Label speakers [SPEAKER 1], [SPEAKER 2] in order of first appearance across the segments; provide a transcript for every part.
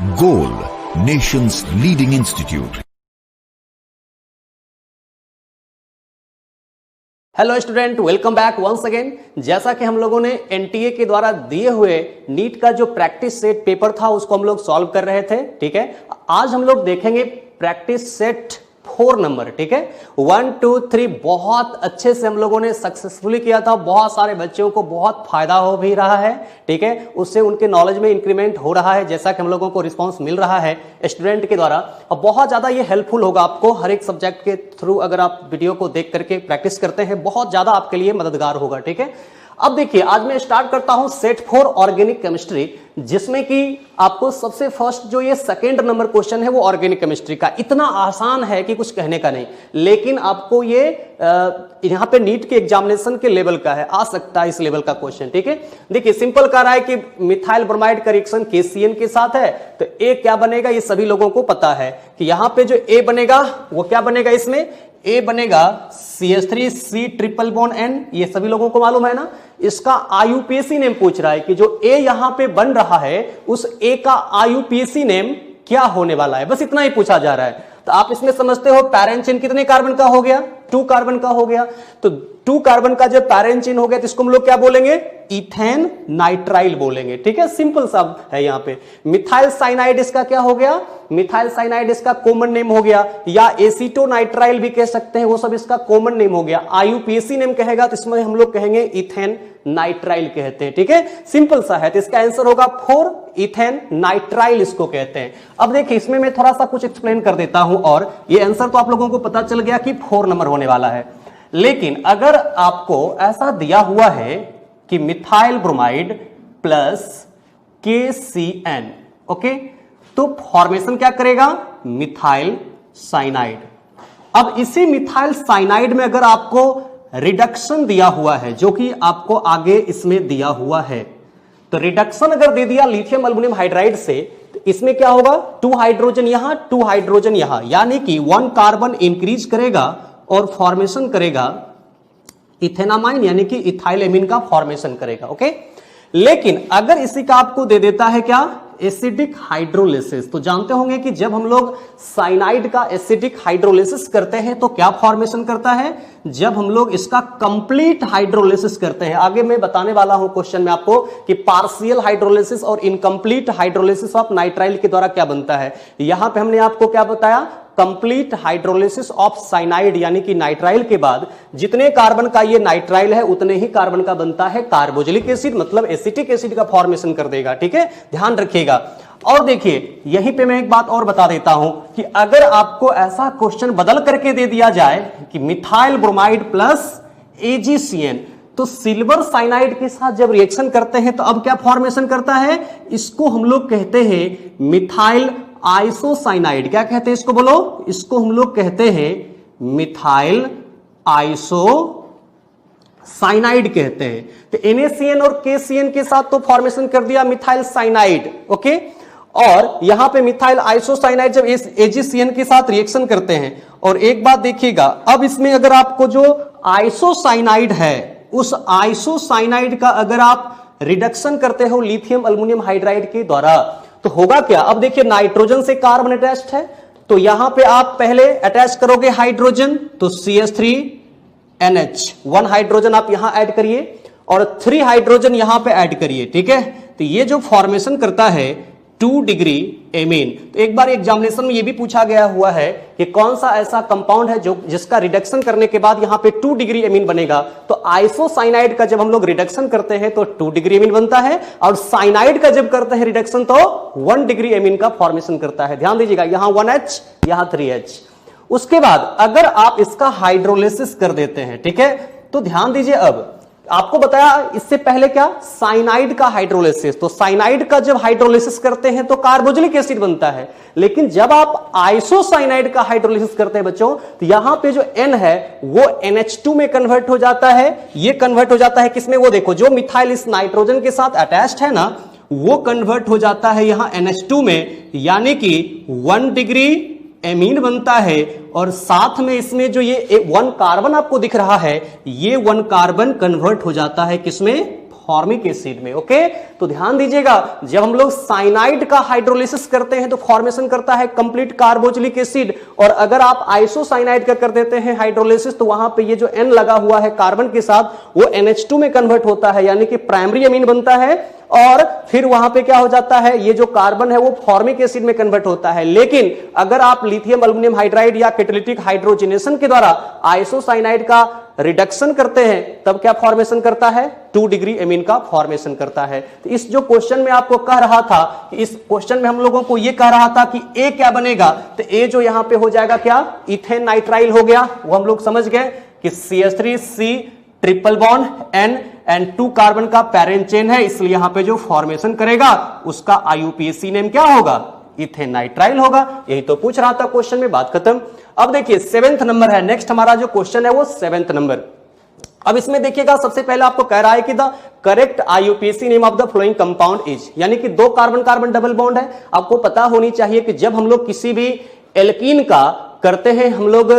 [SPEAKER 1] Goal, nation's leading institute.
[SPEAKER 2] Hello student, welcome back once again. जैसा कि हम लोगों ने एनटीए के द्वारा दिए हुए नीट का जो प्रैक्टिस सेट पेपर था उसको हम लोग सॉल्व कर रहे थे। ठीक है, आज हम लोग देखेंगे प्रैक्टिस सेट 4 नंबर। ठीक है, 1 2 3 बहुत अच्छे से हम लोगों ने सक्सेसफुली किया था। बहुत सारे बच्चों को बहुत फायदा हो भी रहा है। ठीक है, उससे उनके नॉलेज में इंक्रीमेंट हो रहा है, जैसा कि हम लोगों को रिस्पांस मिल रहा है स्टूडेंट के द्वारा। और बहुत ज्यादा ये हेल्पफुल होगा आपको हर एक सब्जेक्ट के थ्रू। अगर आप वीडियो को देख करके प्रैक्टिस करते हैं बहुत ज्यादा आपके लिए मददगार होगा। ठीक है, अब देखिए आज मैं स्टार्ट करता हूं सेट 4 ऑर्गेनिक केमिस्ट्री, जिसमें कि आपको सबसे फर्स्ट जो ये सेकंड नंबर क्वेश्चन है वो ऑर्गेनिक केमिस्ट्री का। इतना आसान है कि कुछ कहने का नहीं, लेकिन आपको ये यहां पे नीट के एग्जामिनेशन के लेवल का है, आ सकता है इस लेवल का क्वेश्चन। ठीक है, देखिए सिंपल कह रहा है कि मिथाइल ब्रोमाइड का रिएक्शन KCN के साथ है, तो ए क्या बनेगा ये सभी लोगों को पता है कि यहां पे जो ए बनेगा वो क्या बनेगा, इसमें ए बनेगा CH3C ट्रिपल बॉन्ड N, ये सभी लोगों को मालूम है ना। इसका IUPAC नेम पूछ रहा है कि जो ए यहां पे बन रहा है उस ए का IUPAC नेम क्या होने वाला है, बस इतना ही पूछा जा रहा है। तो आप इसमें समझते हो पैरेंट चेन कितने कार्बन का हो गया, 2 कार्बन का हो गया। तो 2 कार्बन का जब पैरेंट चेन हो गया तो इसको हम लोग क्या बोलेंगे, इथेन नाइट्राइल बोलेंगे। ठीक है, सिंपल सा है। यहां पे मिथाइल साइनाइड इसका क्या हो गया, मिथाइल साइनाइड इसका कॉमन नेम हो गया, या एसीटोनाइट्राइल भी कह सकते हैं, वो सब इसका कॉमन नेम हो गया। IUPAC नेम कहेगा तो इसमें हम लोग कहेंगे इथेन नाइट्राइल कहते हैं। ठीक है, सिंपल सा है। तो इसका आंसर होगा 4, इथेन नाइट्राइल इसको कहते हैं। अब देखिए इसमें मैं थोड़ा सा कुछ एक्सप्लेन कर देता हूं, और ये आंसर तो आप लोगों को पता चल गया कि 4 नंबर होने वाला है। लेकिन अगर आपको ऐसा दिया हुआ है कि methyl bromide plus KCN, okay, तो फॉर्मेशन क्या करेगा, मिथाइल साइनाइड। अब इसी मिथाइल साइनाइड में अगर आपको रिडक्शन दिया हुआ है, जो कि आपको आगे इसमें दिया हुआ है, तो रिडक्शन अगर दे दिया लिथियम एल्युमिनियम हाइड्राइड से, तो इसमें क्या होगा, 2 हाइड्रोजन यहां 2 हाइड्रोजन यहां, यानी कि 1 कार्बन इंक्रीज करेगा और फॉर्मेशन करेगा इथेनामाइन, यानी कि इथाइल एमीन का फॉर्मेशन करेगा। ओके, लेकिन अगर इसी का आपको दे देता है क्या, एसिडिक हाइड्रोलिसिस, तो जानते होंगे कि जब हम लोग साइनाइड का एसिडिक हाइड्रोलिसिस करते हैं तो क्या फॉर्मेशन करता है, जब हम लोग इसका कंप्लीट हाइड्रोलिसिस करते हैं। आगे मैं बताने वाला हूं क्वेश्चन में आपको कि पार्शियल हाइड्रोलिसिस और इनकम्प्लीट हाइड्रोलिसिस ऑफ नाइट्राइल के द्वारा क्या बनता है। यहां पे हमने आपको क्या बताया, कंप्लीट हाइड्रोलिसिस ऑफ साइनाइड, यानी कि नाइट्राइल के बाद जितने कार्बन का ये नाइट्राइल है उतने ही कार्बन का बनता है कार्बोक्सिलिक एसिड, मतलब एसिटिक एसिड का फॉर्मेशन कर देगा। ठीक है, ध्यान रखिएगा। और देखिए यहीं पे मैं एक बात और बता देता हूं कि अगर आपको ऐसा क्वेश्चन बदल करके दे दिया जाए कि मिथाइल ब्रोमाइड प्लस AgCN, तो सिल्वर साइनाइड के साथ जब रिएक्शन करते हैं तो अब क्या फॉर्मेशन करता है, इसको हम लोग कहते हैं मिथाइल आइसोसाइनाइड। क्या कहते हैं इसको, बोलो, इसको हम लोग कहते हैं मिथाइल आइसोसाइनाइड कहते हैं। तो NaCN और KCN के साथ तो फॉर्मेशन कर दिया मिथाइल साइनाइड, ओके, और यहां पे मिथाइल आइसोसाइनाइड जब AgCN के साथ रिएक्शन करते हैं। और एक बात देखिएगा, अब इसमें अगर आपको जो आइसोसाइनाइड है उस आइसोसाइनाइड का अगर आप रिडक्शन करते हो लिथियम एल्युमिनियम हाइड्राइड के द्वारा तो होगा क्या। अब देखिए नाइट्रोजन से कार्बन अटैच्ड है, तो यहां पे आप पहले अटैच करोगे हाइड्रोजन, तो CH3NH, 1 हाइड्रोजन आप यहां ऐड करिए और 3 हाइड्रोजन यहां पे ऐड करिए। ठीक है, तो ये जो फॉर्मेशन करता है 2 डिग्री एमीन। तो एक बार एग्जामिनेशन में ये भी पूछा गया हुआ है कि कौन सा ऐसा कंपाउंड है जो जिसका रिडक्शन करने के बाद यहां पे 2 डिग्री एमीन बनेगा। तो आइसोसाइनाइड का जब हम लोग रिडक्शन करते हैं तो 2 डिग्री एमीन बनता है, और साइनाइड का जब करते हैं रिडक्शन तो 1 डिग्री एमीन का फॉर्मेशन करता है। ध्यान दीजिएगा, यहां 1H यहां 3H। उसके बाद अगर आप इसका हाइड्रोलिसिस कर देते हैं, ठीक है, तो ध्यान दीजिए, अब आपको बताया इससे पहले क्या, साइनाइड का हाइड्रोलिसिस, तो साइनाइड का जब हाइड्रोलिसिस करते हैं तो कार्बोक्सिलिक एसिड बनता है। लेकिन जब आप आइसोसाइनाइड का हाइड्रोलिसिस करते हैं बच्चों, तो यहां पे जो N है वो NH2 में कन्वर्ट हो जाता है। ये कन्वर्ट हो जाता है किसमें, वो देखो, जो मिथाइल इस नाइट्रोजन के साथ अटैच्ड है ना, वो कन्वर्ट हो जाता है यहां NH2 में, यानी कि 1 डिग्री एमीन बनता है। और साथ में इसमें जो ये 1 कार्बन आपको दिख रहा है, ये 1 कार्बन कन्वर्ट हो जाता है किसमें, फॉर्मिक एसिड में। ओके, तो ध्यान दीजिएगा, जब हम लोग साइनाइड का हाइड्रोलिसिस करते हैं तो फॉर्मेशन करता है कंप्लीट कार्बोक्सिलिक एसिड, और अगर आप आइसोसाइनाइड का कर देते हैं हाइड्रोलिसिस तो वहां पे ये जो N लगा हुआ है कार्बन के साथ वो NH2 में कन्वर्ट होता है, यानी कि प्राइमरी अमीन बनता है, और फिर वहां पे क्या हो जाता है, ये जो कार्बन है वो फॉर्मिक एसिड में कन्वर्ट होता है। लेकिन अगर आप लिथियम एल्युमिनियम हाइड्राइड या कैटालिटिक हाइड्रोजनेशन के द्वारा आइसोसाइनाइड का रिडक्शन करते हैं तब क्या फॉर्मेशन करता है, 2 डिग्री एमीन का फॉर्मेशन करता है। तो इस जो क्वेश्चन में आपको कह रहा था, इस क्वेश्चन में हम लोगों को यह कह रहा था कि ए क्या बनेगा, तो ए जो यहां पे हो जाएगा क्या, इथेन नाइट्राइल हो गया, वो हम लोग समझ गए कि CH3C triple bond N and 2 carbon का पैरेंट चेन है, इसलिए यहां पे जो फॉर्मेशन करेगा उसका IUPAC नेम क्या होगा, इथेन नाइट्राइल होगा। यही तो पूछ रहा था क्वेश्चन में, बात खत्म। अब देखिए 7th नंबर है, नेक्स्ट हमारा जो क्वेश्चन है वो 7th नंबर। अब इसमें देखिएगा, सबसे पहले आपको कह रहा है कि the correct IUPAC name of the flowing compound is, यानी कि 2 कार्बन कार्बन डबल बॉन्ड है। आपको पता होनी चाहिए कि जब हम लोग किसी भी एल्कीन का करते हैं हम लोग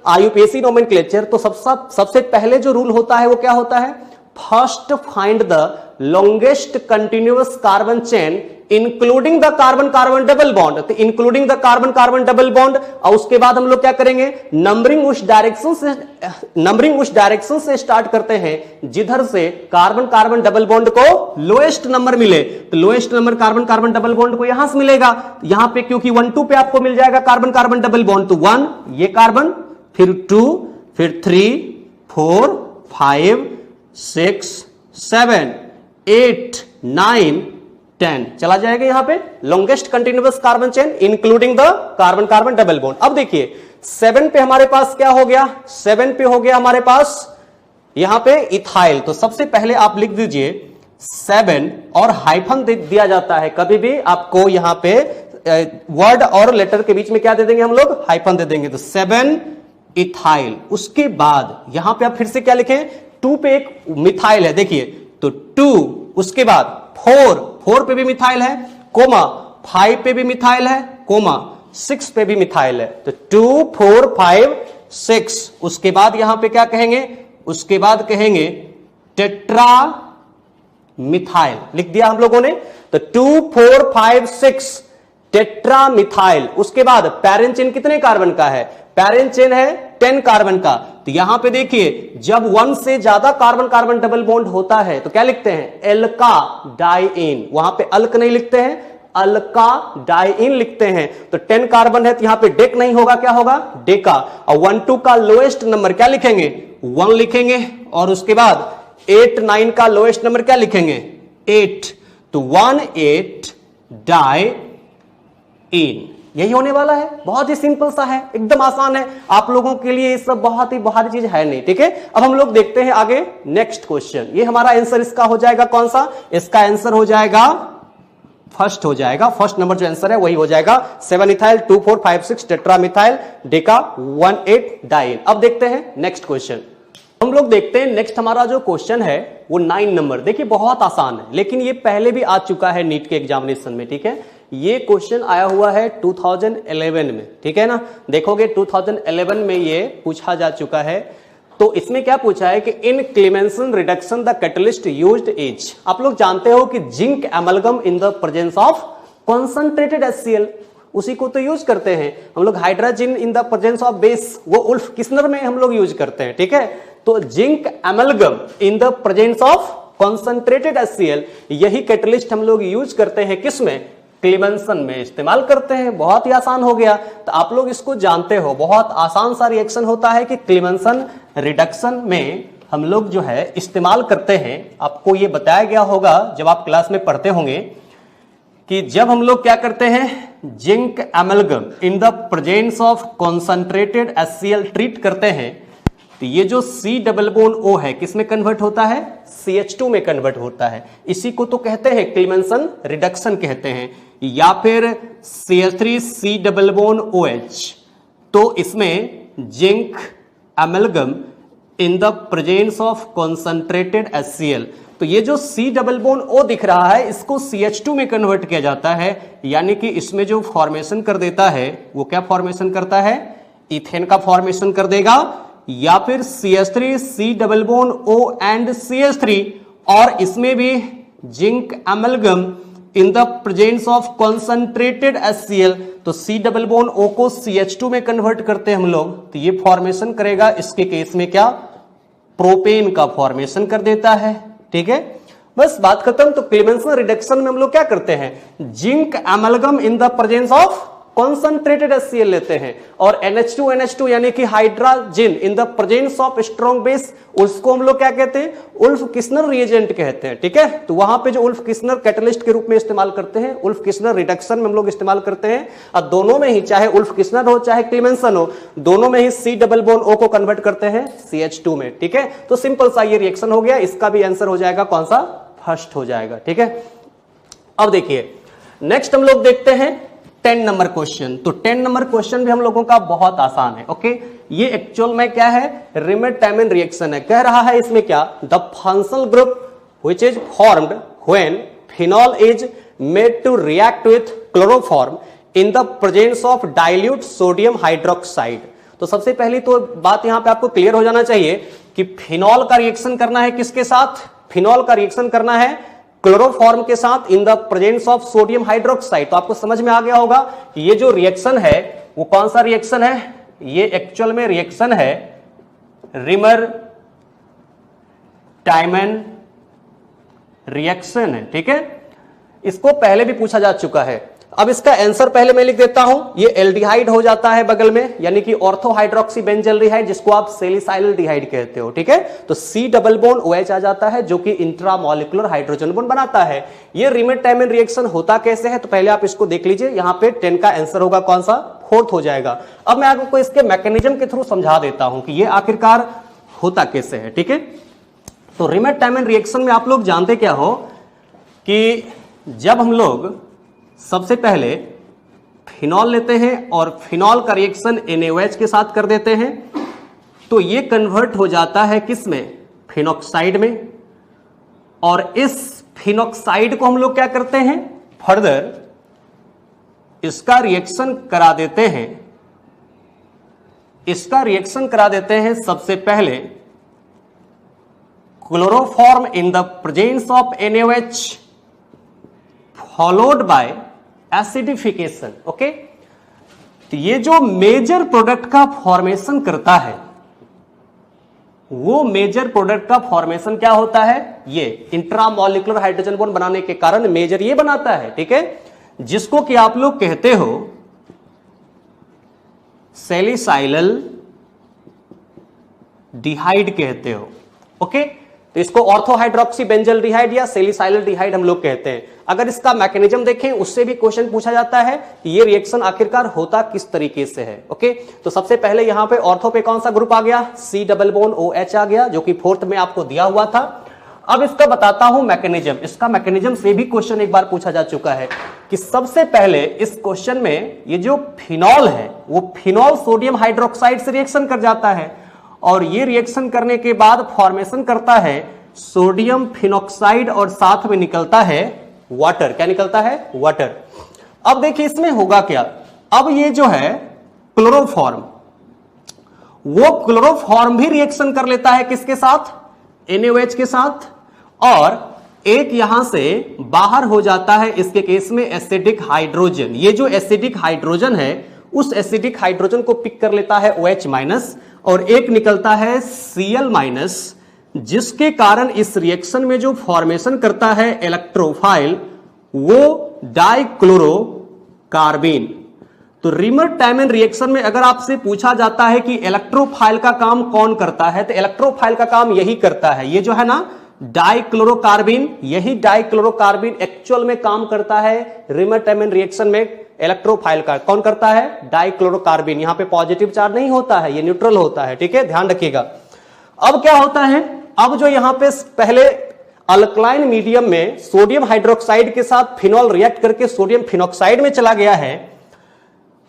[SPEAKER 2] IUPAC नोमेनक्लेचर, तो सबसे पहले जो रूल होता है वो क्या होता है, first find the longest continuous carbon chain including the carbon carbon double bond, तो including the carbon carbon double bond, और उसके बाद हम लोग क्या करेंगे, नंबरिंग उस डायरेक्शन से स्टार्ट करते हैं जिधर से कार्बन कार्बन डबल बॉन्ड को लोएस्ट नंबर मिले, तो lowest number carbon carbon double bond को यहां से मिलेगा। यहां पे क्योंकि 1 2 पे आपको मिल जाएगा कार्बन कार्बन डबल बॉन्ड, तो 1 ये कार्बन, फिर 2, फिर 3 4 5 6 7 8 9 10 चला जाएगा यहां पे longest continuous carbon chain including the carbon carbon double bond. अब देखिए 7 पे हमारे पास क्या हो गया, 7 पे हो गया हमारे पास यहां पे इथाइल। तो सबसे पहले आप लिख दीजिए 7 और हाइफन दे दिया जाता है, कभी भी आपको यहां पे वर्ड और लेटर के बीच में क्या दे देंगे हम लोग, हाइफन दे देंगे। तो 7 इथाइल, उसके बाद यहां पे आप फिर से क्या लिखें, 2 पे एक मिथाइल है, देखिए तो 2, उसके बाद 4 पे भी मिथाइल है, कोमा 5 पे भी मिथाइल है, कोमा 6 पे भी मिथाइल है, तो 2 4 5 6। उसके बाद यहां पे क्या कहेंगे, उसके बाद कहेंगे टेट्रा मिथाइल, लिख दिया हम लोगों ने, तो 2 4 5 6 टेट्रा मिथाइल। उसके बाद पैरेंट चेन कितने कार्बन का है, पैरेंट चेन है 10 कार्बन का, तो यहां पे देखिए जब 1 से ज्यादा कार्बन कार्बन डबल बॉन्ड होता है तो क्या लिखते हैं, एल्का डाइइन, वहां पे अल्क नहीं लिखते हैं, अल्का डाइइन लिखते हैं। तो 10 कार्बन है तो यहां पे डेक नहीं होगा, क्या होगा, डेका। और 1 2 का लोएस्ट नंबर क्या लिखेंगे, 1 लिखेंगे, और उसके बाद 8 9 का लोएस्ट नंबर क्या लिखेंगे, 8, तो 1 8 डाइइन, यही होने वाला है। बहुत ही सिंपल सा है, एकदम आसान है, आप लोगों के लिए ये सब बहुत ही भारी चीज है नहीं, ठीक है। अब हम लोग देखते हैं आगे नेक्स्ट क्वेश्चन। ये हमारा आंसर इसका हो जाएगा कौन सा, इसका आंसर हो जाएगा फर्स्ट, हो जाएगा फर्स्ट नंबर जो आंसर है वही हो जाएगा 7 ethyl 2 4 5 6 tetra methyl deca 1 8 diene. अब देखते हैं नेक्स्ट क्वेश्चन। हम लोग देखते हैं नेक्स्ट हमारा जो क्वेश्चन है वो 9 नंबर। देखिए बहुत आसान है, लेकिन ये पहले भी आ चुका है नीट के एग्जामिनेशन में, ठीक है। ये क्वेश्चन आया हुआ है 2011 में, ठीक है ना, देखोगे 2011 में ये पूछा जा चुका है। तो इसमें क्या पूछा है कि in Clemmensen reduction the catalyst used is, आप लोग जानते हो कि zinc amalgam in the presence of concentrated HCl, उसी को तो यूज करते हैं हम लोग। Hydrogen in the presence of base, वो उल्फ किस्नर में हम लोग यूज करते हैं, ठीक है। तो zinc amalgam in the presence of concentrated HCl, यही कैटलिस्ट हम लोग यूज करते हैं, किसमें, क्लेमेंसन में इस्तेमाल करते हैं। बहुत ही आसान हो गया, तो आप लोग इसको जानते हो, बहुत आसान सा रिएक्शन होता है कि क्लेमेंसन रिडक्शन में हम लोग जो है इस्तेमाल करते हैं। आपको ये बताया गया होगा जब आप क्लास में पढ़ते होंगे कि जब हम लोग क्या करते हैं, zinc amalgam in the presence of concentrated HCl treat करते हैं, तो ये जो C डबल बॉन्ड O है किसमें कन्वर्ट होता है, CH2 में कन्वर्ट होता है। इसी को तो कहते हैं क्लेमेंसन रिडक्शन कहते हैं, या फिर CH3C डबल बॉन्ड OH। तो इसमें zinc amalgam in the presence of concentrated HCl, तो ये जो C डबल बॉन्ड O दिख रहा है इसको CH2 में कन्वर्ट किया जाता है, यानी कि इसमें जो फॉर्मेशन कर देता है वो क्या फॉर्मेशन करता है, इथेन का फॉर्मेशन कर देगा, या फिर CH3C double bond O and CH3 और इसमें भी zinc amalgam in the presence of concentrated HCl, तो C डबल बॉन्ड O को CH2 में कन्वर्ट करते हैं हम लोग, तो ये फॉर्मेशन करेगा, इसके केस में क्या, प्रोपेन का फॉर्मेशन कर देता है। ठीक है, बस बात खत्म। तो क्लेमेंसन रिडक्शन में हम लोग क्या करते हैं, zinc amalgam in the presence of concentrated HCl लेते हैं, और NH2 यानी कि hydrogen in the presence of strong base, उसको हम लोग क्या कहते हैं, उल्फ किस्नर रिएजेंट कहते हैं। ठीक है, तो वहां पे जो उल्फ किस्नर कैटलिस्ट के रूप में इस्तेमाल करते हैं, उल्फ किस्नर रिडक्शन में हम लोग इस्तेमाल करते हैं। और दोनों में ही, चाहे उल्फ किस्नर हो चाहे क्लेमेंसन हो, दोनों में ही C डबल बॉन्ड O को कन्वर्ट करते हैं CH2 में। ठीक है, तो सिंपल सा ये रिएक्शन हो गया, इसका भी आंसर हो जाएगा कौन सा, फर्स्ट हो जाएगा। ठीक है, अब देखिए नेक्स्ट हम लोग देखते हैं 10 नंबर क्वेश्चन। तो 10 नंबर क्वेश्चन भी हम लोगों का बहुत आसान है। ओके, ये एक्चुअल में क्या है, रिमेट-टाइमिन रिएक्शन है। कह रहा है इसमें क्या, the functional group which is formed when phenol is made to react with chloroform in the presence of dilute sodium hydroxide. तो सबसे पहली तो बात यहां पे आपको क्लियर हो जाना चाहिए कि फिनॉल का रिएक्शन करना है किसके साथ, फिनॉल का रिएक्शन करना है क्लोरोफॉर्म के साथ इन the presence of sodium hydroxide. तो आपको समझ में आ गया होगा कि ये जो रिएक्शन है वो कौन सा रिएक्शन है, ये एक्चुअल में रिएक्शन है रिमर-टाइमन रिएक्शन है। ठीक है, इसको पहले भी पूछा जा चुका है। अब इसका आंसर पहले मैं लिख देता हूं, ये एल्डिहाइड हो जाता है बगल में, यानी कि ऑर्थो हाइड्रोक्सी बेंजल्डिहाइड, जिसको आप सेलिसाइल्डिहाइड कहते हो। ठीक है, तो C डबल बॉन्ड OH आ जाता है, जो कि इंट्रामोलिकुलर हाइड्रोजन बॉन्ड बनाता है। ये रिमेट-टाइमिन रिएक्शन होता कैसे है, तो पहले आप इसको देख लीजिए। यहां पे 10 का आंसर होगा कौन सा, फोर्थ हो जाएगा। अब मैं आपको इसके मैकेनिज्म के थ्रू समझा देता हूं कि ये आखिरकार होता कैसे है। ठीक है, तो रिमेट-टाइमिन रिएक्शन में आप लोग जानते क्या हो कि जब हम लोग सबसे पहले फिनॉल लेते हैं और फिनॉल का रिएक्शन NaOH के साथ कर देते हैं, तो ये कन्वर्ट हो जाता है किसमें, फिनॉक्साइड में। और इस फिनॉक्साइड को हम लोग क्या करते हैं, फर्दर इसका रिएक्शन करा देते हैं, इसका रिएक्शन करा देते हैं सबसे पहले chloroform in the presence of NaOH followed by acidification. Okay, तो ये जो मेजर प्रोडक्ट का फॉर्मेशन करता है, वो मेजर प्रोडक्ट का फॉर्मेशन क्या होता है, ये इंट्रामोलिकुलर हाइड्रोजन बॉन्ड बनाने के कारण मेजर ये बनाता है। ठीक है, जिसको कि आप लोग कहते हो सेलिसाइलल डिहाइड कहते हो। ओके, तो इसको ऑर्थोहाइड्रोक्सी बेंजल्डिहाइड या सेलिसाइल्डिहाइड हम लोग कहते हैं। अगर इसका मैकेनिज्म देखें, उससे भी क्वेश्चन पूछा जाता है कि ये रिएक्शन आखिरकार होता किस तरीके से है। ओके, तो सबसे पहले यहां पे ऑर्थो पे कौन सा ग्रुप आ गया, C डबल बॉन्ड OH आ गया, जो कि फोर्थ में आपको दिया हुआ था। अब इसका बताता हूं मैकेनिज्म। इसका मैकेनिज्म से भी क्वेश्चन एक बार पूछा जा चुका है कि सबसे पहले इस क्वेश्चन में ये जो फिनॉल है वो फिनॉल सोडियम हाइड्रोक्साइड से रिएक्शन कर जाता है, और ये रिएक्शन करने के बाद फॉर्मेशन करता है सोडियम फिनॉक्साइड, और साथ में निकलता है वाटर। क्या निकलता है, वाटर। अब देखिए इसमें होगा क्या, अब ये जो है क्लोरोफॉर्म, वो क्लोरोफॉर्म भी रिएक्शन कर लेता है किसके साथ, NaOH के साथ, और एक यहां से बाहर हो जाता है इसके केस में एसिडिक हाइड्रोजन। ये जो एसिडिक हाइड्रोजन है, उस एसिडिक हाइड्रोजन को पिक कर लेता है OH-, और एक निकलता है Cl-, जिसके कारण इस रिएक्शन में जो फॉर्मेशन करता है इलेक्ट्रोफाइल, वो डाइक्लोरोकार्बीन। तो रिमेट-टाइमिन रिएक्शन में अगर आपसे पूछा जाता है कि इलेक्ट्रोफाइल का काम कौन करता है, तो इलेक्ट्रोफाइल का काम यही करता है, ये जो है ना डाइक्लोरोकार्बीन, यही डाइक्लोरोकार्बीन एक्चुअल में काम करता है रिमेट-टाइमिन रिएक्शन में। इलेक्ट्रोफाइल का कौन करता है, डाइक्लोरोकार्बीन। यहां पे पॉजिटिव चार्ज नहीं होता है, ये न्यूट्रल होता है। ठीक है, ध्यान रखिएगा। अब क्या होता है, अब जो यहां पे पहले अल्कलाइन मीडियम में सोडियम हाइड्रोक्साइड के साथ फिनॉल रिएक्ट करके सोडियम फिनॉक्साइड में चला गया है,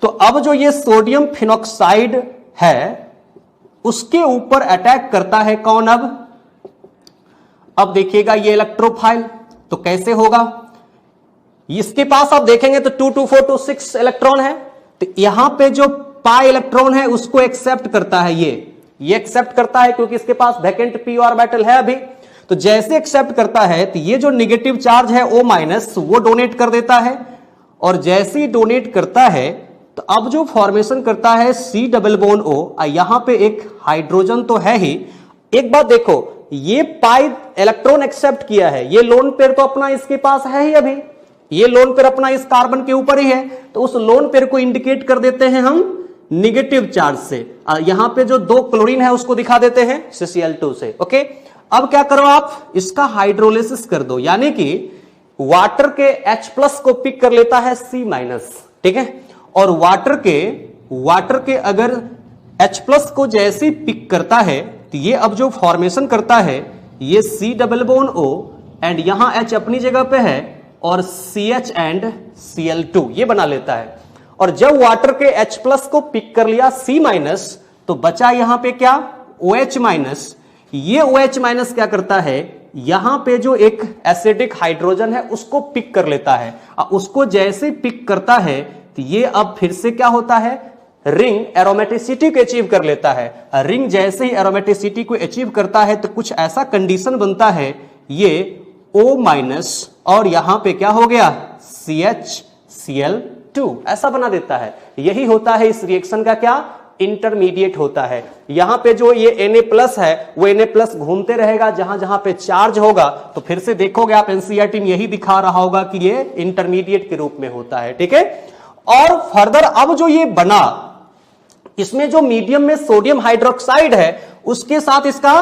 [SPEAKER 2] तो अब जो ये सोडियम फिनॉक्साइड है उसके ऊपर अटैक करता है कौन, अब देखिएगा ये इलेक्ट्रोफाइल। तो कैसे होगा, इसके पास आप देखेंगे तो 2 2 4 2 6 इलेक्ट्रॉन है, तो यहां पे जो पाई इलेक्ट्रॉन है उसको एक्सेप्ट करता है, ये एक्सेप्ट करता है क्योंकि इसके पास वैकेंट p ऑर्बिटल है अभी। तो जैसे एक्सेप्ट करता है तो ये जो निगेटिव चार्ज है O माइनस वो डोनेट कर देता है, और जैसे ही डोनेट करता है तो अब जो फॉर्मेशन करता है C डबल बॉन्ड O, यहां पे एक हाइड्रोजन तो है ही। एक बात देखो, ये पाई इलेक्ट्रॉन एक्सेप्ट किया है, ये लोन पेयर तो अपना इसके पास है ही, अभी ये लोन पेयर अपना इस कार्बन के ऊपर ही है, तो उस लोन पेयर को इंडिकेट कर देते हैं हम निगेटिव चार्ज से। यहां पे जो 2 क्लोरीन है उसको दिखा देते हैं CCl2 से। ओके, अब क्या करो, आप इसका हाइड्रोलिसिस कर दो, यानी कि वाटर के H+ को पिक कर लेता है C-, ठीक है, और वाटर के अगर H+ को जैसे ही पिक करता है तो ये अब जो फॉर्मेशन करता है ये C double bond O and यहां H अपनी जगह पे है और CH एंड Cl2 ये बना लेता है। और जब वाटर के H+ को पिक कर लिया C-, तो बचा यहां पे क्या, OH-। ये OH- क्या करता है, यहां पे जो एक एसिडिक हाइड्रोजन है उसको पिक कर लेता है, उसको जैसे पिक करता है तो ये अब फिर से क्या होता है, रिंग एरोमेटिसिटी को अचीव कर लेता है। रिंग जैसे ही एरोमेटिसिटी को अचीव करता है तो कुछ ऐसा कंडीशन बनता है, ये O- और यहां पे क्या हो गया, CH Cl2 ऐसा बना देता है। यही होता है इस रिएक्शन का क्या, इंटरमीडिएट होता है। यहां पे जो ये Na+ है वो Na+ घूमते रहेगा, जहां जहां पे चार्ज होगा तो फिर से देखोगे आप NCERT में यही दिखा रहा होगा कि ये इंटरमीडिएट के रूप में होता है, ठीक है। और फर्दर अब जो ये बना, इसमें जो मीडियम में सोडियम हाइड्रोक्साइड है उसके साथ इसका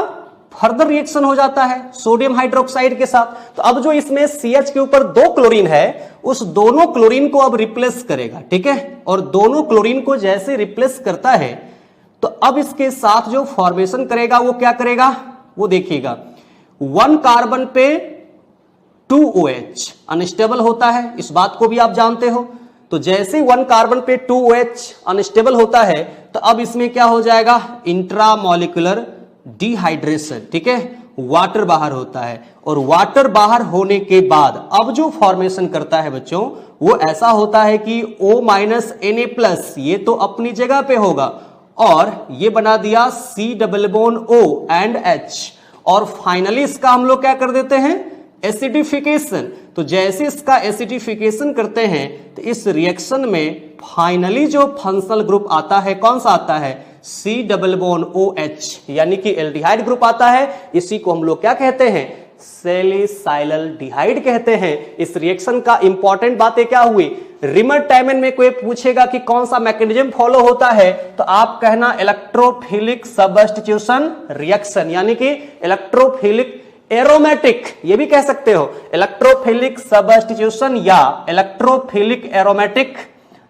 [SPEAKER 2] फर्दर रिएक्शन हो जाता है सोडियम हाइड्रोक्साइड के साथ। तो अब जो इसमें CH के ऊपर 2 क्लोरीन है उस दोनों क्लोरीन को अब रिप्लेस करेगा, ठीक है, और दोनों क्लोरीन को जैसे रिप्लेस करता है तो अब इसके साथ जो फॉर्मेशन करेगा वो क्या करेगा, वो देखिएगा, 1 कार्बन पे 2 OH अनस्टेबल होता है, इस बात को भी आप जानते हो। तो जैसे 1 कार्बन पे 2 OH अनस्टेबल होता है तो अब इसमें क्या हो जाएगा, इंट्रामोलिकुलर डिहाइड्रेशन, ठीक है, वाटर बाहर होता है। और वाटर बाहर होने के बाद अब जो फॉर्मेशन करता है बच्चों वो ऐसा होता है कि O- Na+ ये तो अपनी जगह पे होगा, और ये बना दिया C double bond O and H, और फाइनली इसका हम लोग क्या कर देते हैं, एसिडिफिकेशन। तो जैसे इसका एसिडिफिकेशन करते हैं तो इस रिएक्शन में फाइनली जो फंक्शनल ग्रुप आता है कौन सा आता है, C डबल बॉन्ड OH, यानी कि एल्डिहाइड ग्रुप आता है। इसी को हम लोग क्या कहते हैं, सैलिसाइलडिहाइड कहते हैं। इस रिएक्शन का इंपॉर्टेंट बातें क्या हुई, रिमर टाइमन में कोई पूछेगा कि कौन सा मैकेनिज्म फॉलो होता है तो आप कहना इलेक्ट्रोफिलिक सबस्टिट्यूशन रिएक्शन, यानी कि इलेक्ट्रोफिलिक एरोमेटिक, ये भी कह सकते हो इलेक्ट्रोफिलिक सबस्टिट्यूशन या इलेक्ट्रोफिलिक एरोमेटिक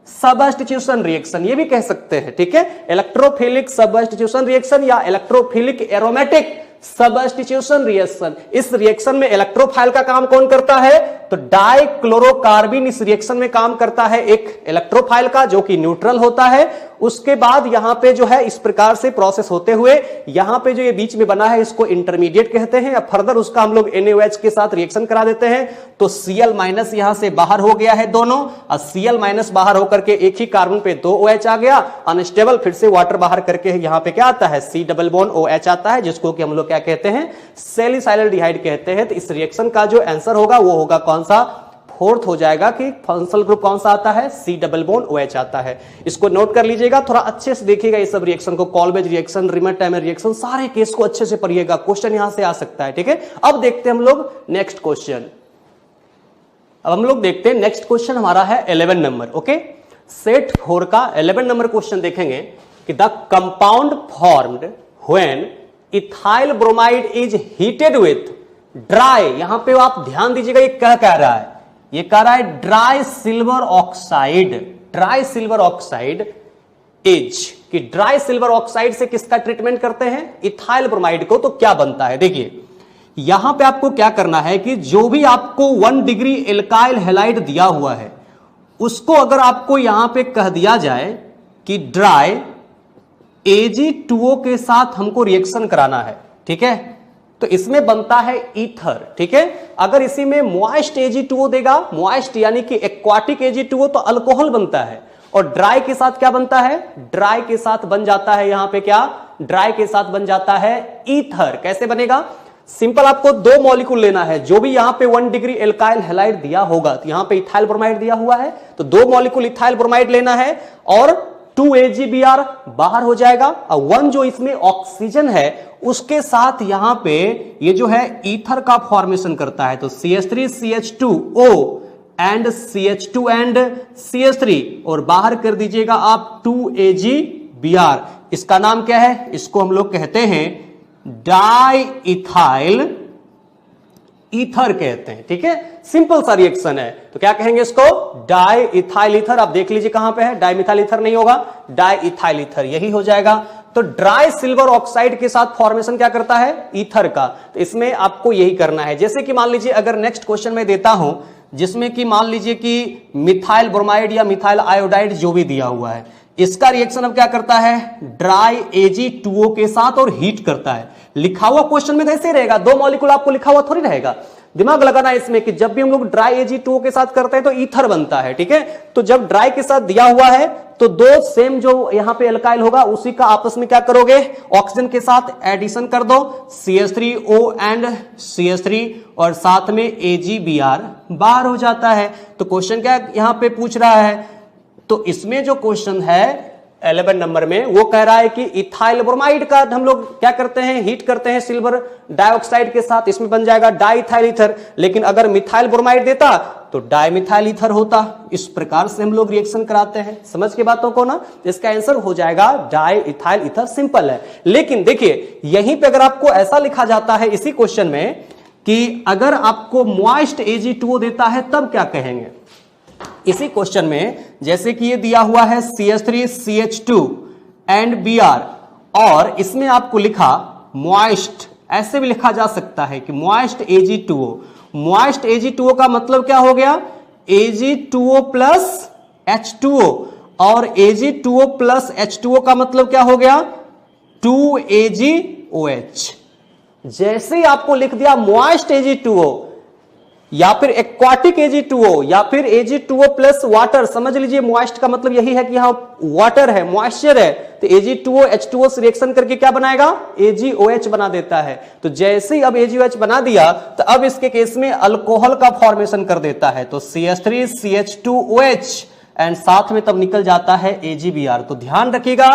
[SPEAKER 2] सबस्टिट्यूशन रिएक्शन, ये भी कह सकते हैं, ठीक है, इलेक्ट्रोफिलिक सबस्टिट्यूशन रिएक्शन या इलेक्ट्रोफिलिक एरोमेटिक सबस्टिट्यूशन रिएक्शन। इस रिएक्शन में इलेक्ट्रोफाइल का काम कौन करता है, तो डाइक्लोरोकार्बिन इस रिएक्शन में काम करता है एक इलेक्ट्रोफाइल का, जो कि न्यूट्रल होता है। उसके बाद यहां पे जो है इस प्रकार से प्रोसेस होते हुए यहां पे जो ये बीच में बना है इसको इंटरमीडिएट कहते हैं। अब फर्दर उसका हम लोग NaOH के साथ रिएक्शन करा देते हैं तो Cl- यहां से बाहर हो गया है दोनों, और Cl- बाहर होकर के एक ही कार्बन पे 2 OH आ गया अनस्टेबल, फिर से वाटर बाहर करके यहां पे क्या आता है, C डबल बॉन्ड OH आता है, जिसको कि हम लोग क्या कहते हैं, सैलिसाइलडिहाइड कहते हैं। तो इस रिएक्शन का जो आंसर होगा वो होगा कौन सा, 4th हो जाएगा कि फंक्शनल ग्रुप कौन सा आता है, C डबल बॉन्ड OH आता है। इसको नोट कर लीजिएगा, थोड़ा अच्छे से देखिएगा इस सब रिएक्शन को, कॉल्वेज रिएक्शन, रिमर टाइमर रिएक्शन, सारे केस को अच्छे से पढ़िएगा, क्वेश्चन यहां से आ सकता है, ठीक है। अब देखते हैं हम लोग नेक्स्ट क्वेश्चन। अब हम लोग देखते हैं नेक्स्ट क्वेश्चन हमारा है 11 नंबर, ओके। सेट 4 का 11 नंबर क्वेश्चन देखेंगे कि the compound formed when ethyl bromide is heated with dry, यहां पे आप ध्यान दीजिएगा ये क्या कह रहा है, ये कह रहा है dry silver oxide, dry silver oxide is, कि ड्राई सिल्वर ऑक्साइड से किसका ट्रीटमेंट करते हैं, इथाइल ब्रोमाइड को। तो क्या बनता है, देखिए यहां पे आपको क्या करना है कि जो भी आपको 1 डिग्री एल्काइल हैलाइड दिया हुआ है उसको अगर आपको यहां पे कह दिया जाए कि ड्राई Ag2O के साथ हमको रिएक्शन कराना है, ठीक है, तो इसमें बनता है ईथर, ठीक है। अगर इसी में मॉइस्ट Ag2O देगा, मॉइस्ट यानी कि एक्वाटिक Ag2O, तो अल्कोहल बनता है। और ड्राई के साथ क्या बनता है, ड्राई के साथ बन जाता है यहां पे क्या, ड्राई के साथ बन जाता है ईथर। कैसे बनेगा, सिंपल आपको दो मॉलिक्यूल लेना है, जो भी यहां पे 1 डिग्री एल्काइल हैलाइड दिया होगा, तो यहां पे इथाइल ब्रोमाइड दिया हुआ है, तो दो मॉलिक्यूल इथाइल ब्रोमाइड लेना है और 2 AgBr बाहर हो जाएगा। और 1 जो इसमें ऑक्सीजन है उसके साथ यहां पे ये जो है ईथर का फॉर्मेशन करता है, तो CH3 CH2O and CH2 and CH3 और बाहर कर दीजिएगा आप 2 AgBr। इसका नाम क्या है? इसको हम लोग कहते हैं डाई इथाइल ईथर कहते हैं। ठीक है, सिंपल सा रिएक्शन है, तो क्या कहेंगे इसको? Di ethyl ether. आप देख लीजिए कहां पे है, डाई मिथाइल ईथर नहीं होगा, डाई इथाइल ईथर यही हो जाएगा। तो ड्राई सिल्वर ऑक्साइड के साथ फॉर्मेशन क्या करता है? ईथर का। तो इसमें आपको यही करना है। जैसे कि मान लीजिए अगर नेक्स्ट क्वेश्चन में देता हूं जिसमें कि मान लीजिए कि मिथाइल ब्रोमाइड या मिथाइल आयोडाइड जो भी दिया हुआ है, इसका रिएक्शन अब क्या करता है? ड्राई Ag2O के साथ और हीट करता है। लिखा हुआ क्वेश्चन में ऐसे रहेगा, दो मॉलिक्यूल आपको लिखा हुआ थोड़ी रहेगा। दिमाग लगाना इसमें कि जब भी हम लोग ड्राई Ag2O के साथ करते हैं तो ईथर बनता है। ठीक है, तो जब ड्राई के साथ दिया हुआ है तो दो सेम जो यहां पे एल्काइल होगा उसी का आपस में क्या करोगे? ऑक्सीजन के साथ एडिशन कर दो, CH3O एंड CH3 और साथ में AgBr बाहर हो जाता है। तो क्वेश्चन क्या यहां पे पूछ रहा है? तो इसमें जो क्वेश्चन है 11 नंबर में वो कह रहा है कि इथाइल ब्रोमाइड का हम लोग क्या करते हैं? हीट करते हैं सिल्वर डाइऑक्साइड के साथ, इसमें बन जाएगा डाई इथाइल ईथर। लेकिन अगर मिथाइल ब्रोमाइड देता तो डाई मिथाइल ईथर होता। इस प्रकार से हम लोग रिएक्शन कराते हैं। समझ के बातों को ना? इसका आंसर हो जाएगा डाई इथाइल ईथर। सिंपल है। लेकिन देखिए यहीं पे अगर आपको ऐसा लिखा जाता है इसी क्वेश्चन में कि अगर आपको मॉइस्ट Ag2O देता है तब क्या कहेंगे? इसी क्वेश्चन में जैसे कि ये दिया हुआ है CH3 CH2 एंड Br और इसमें आपको लिखा मॉइस्ट, ऐसे भी लिखा जा सकता है कि मॉइस्ट Ag2O। मॉइस्ट Ag2O का मतलब क्या हो गया? Ag2O प्लस H2O और Ag2O प्लस H2O का मतलब क्या हो गया? 2 AgOH। जैसे ही आपको लिख दिया मॉइस्ट Ag2O या फिर एक्वाटिक Ag2O या फिर Ag2O प्लस वाटर, समझ लीजिए मॉइस्ट का मतलब यही है कि यहां वाटर है, मॉइस्चर है, तो Ag2O H2O से रिएक्शन करके क्या बनाएगा? AgOH बना देता है। तो जैसे ही अब AgOH बना दिया तो अब इसके केस में अल्कोहल का फॉर्मेशन कर देता है, तो CH3 CH2OH एंड साथ में तब निकल जाता है AgBr। तो ध्यान रखिएगा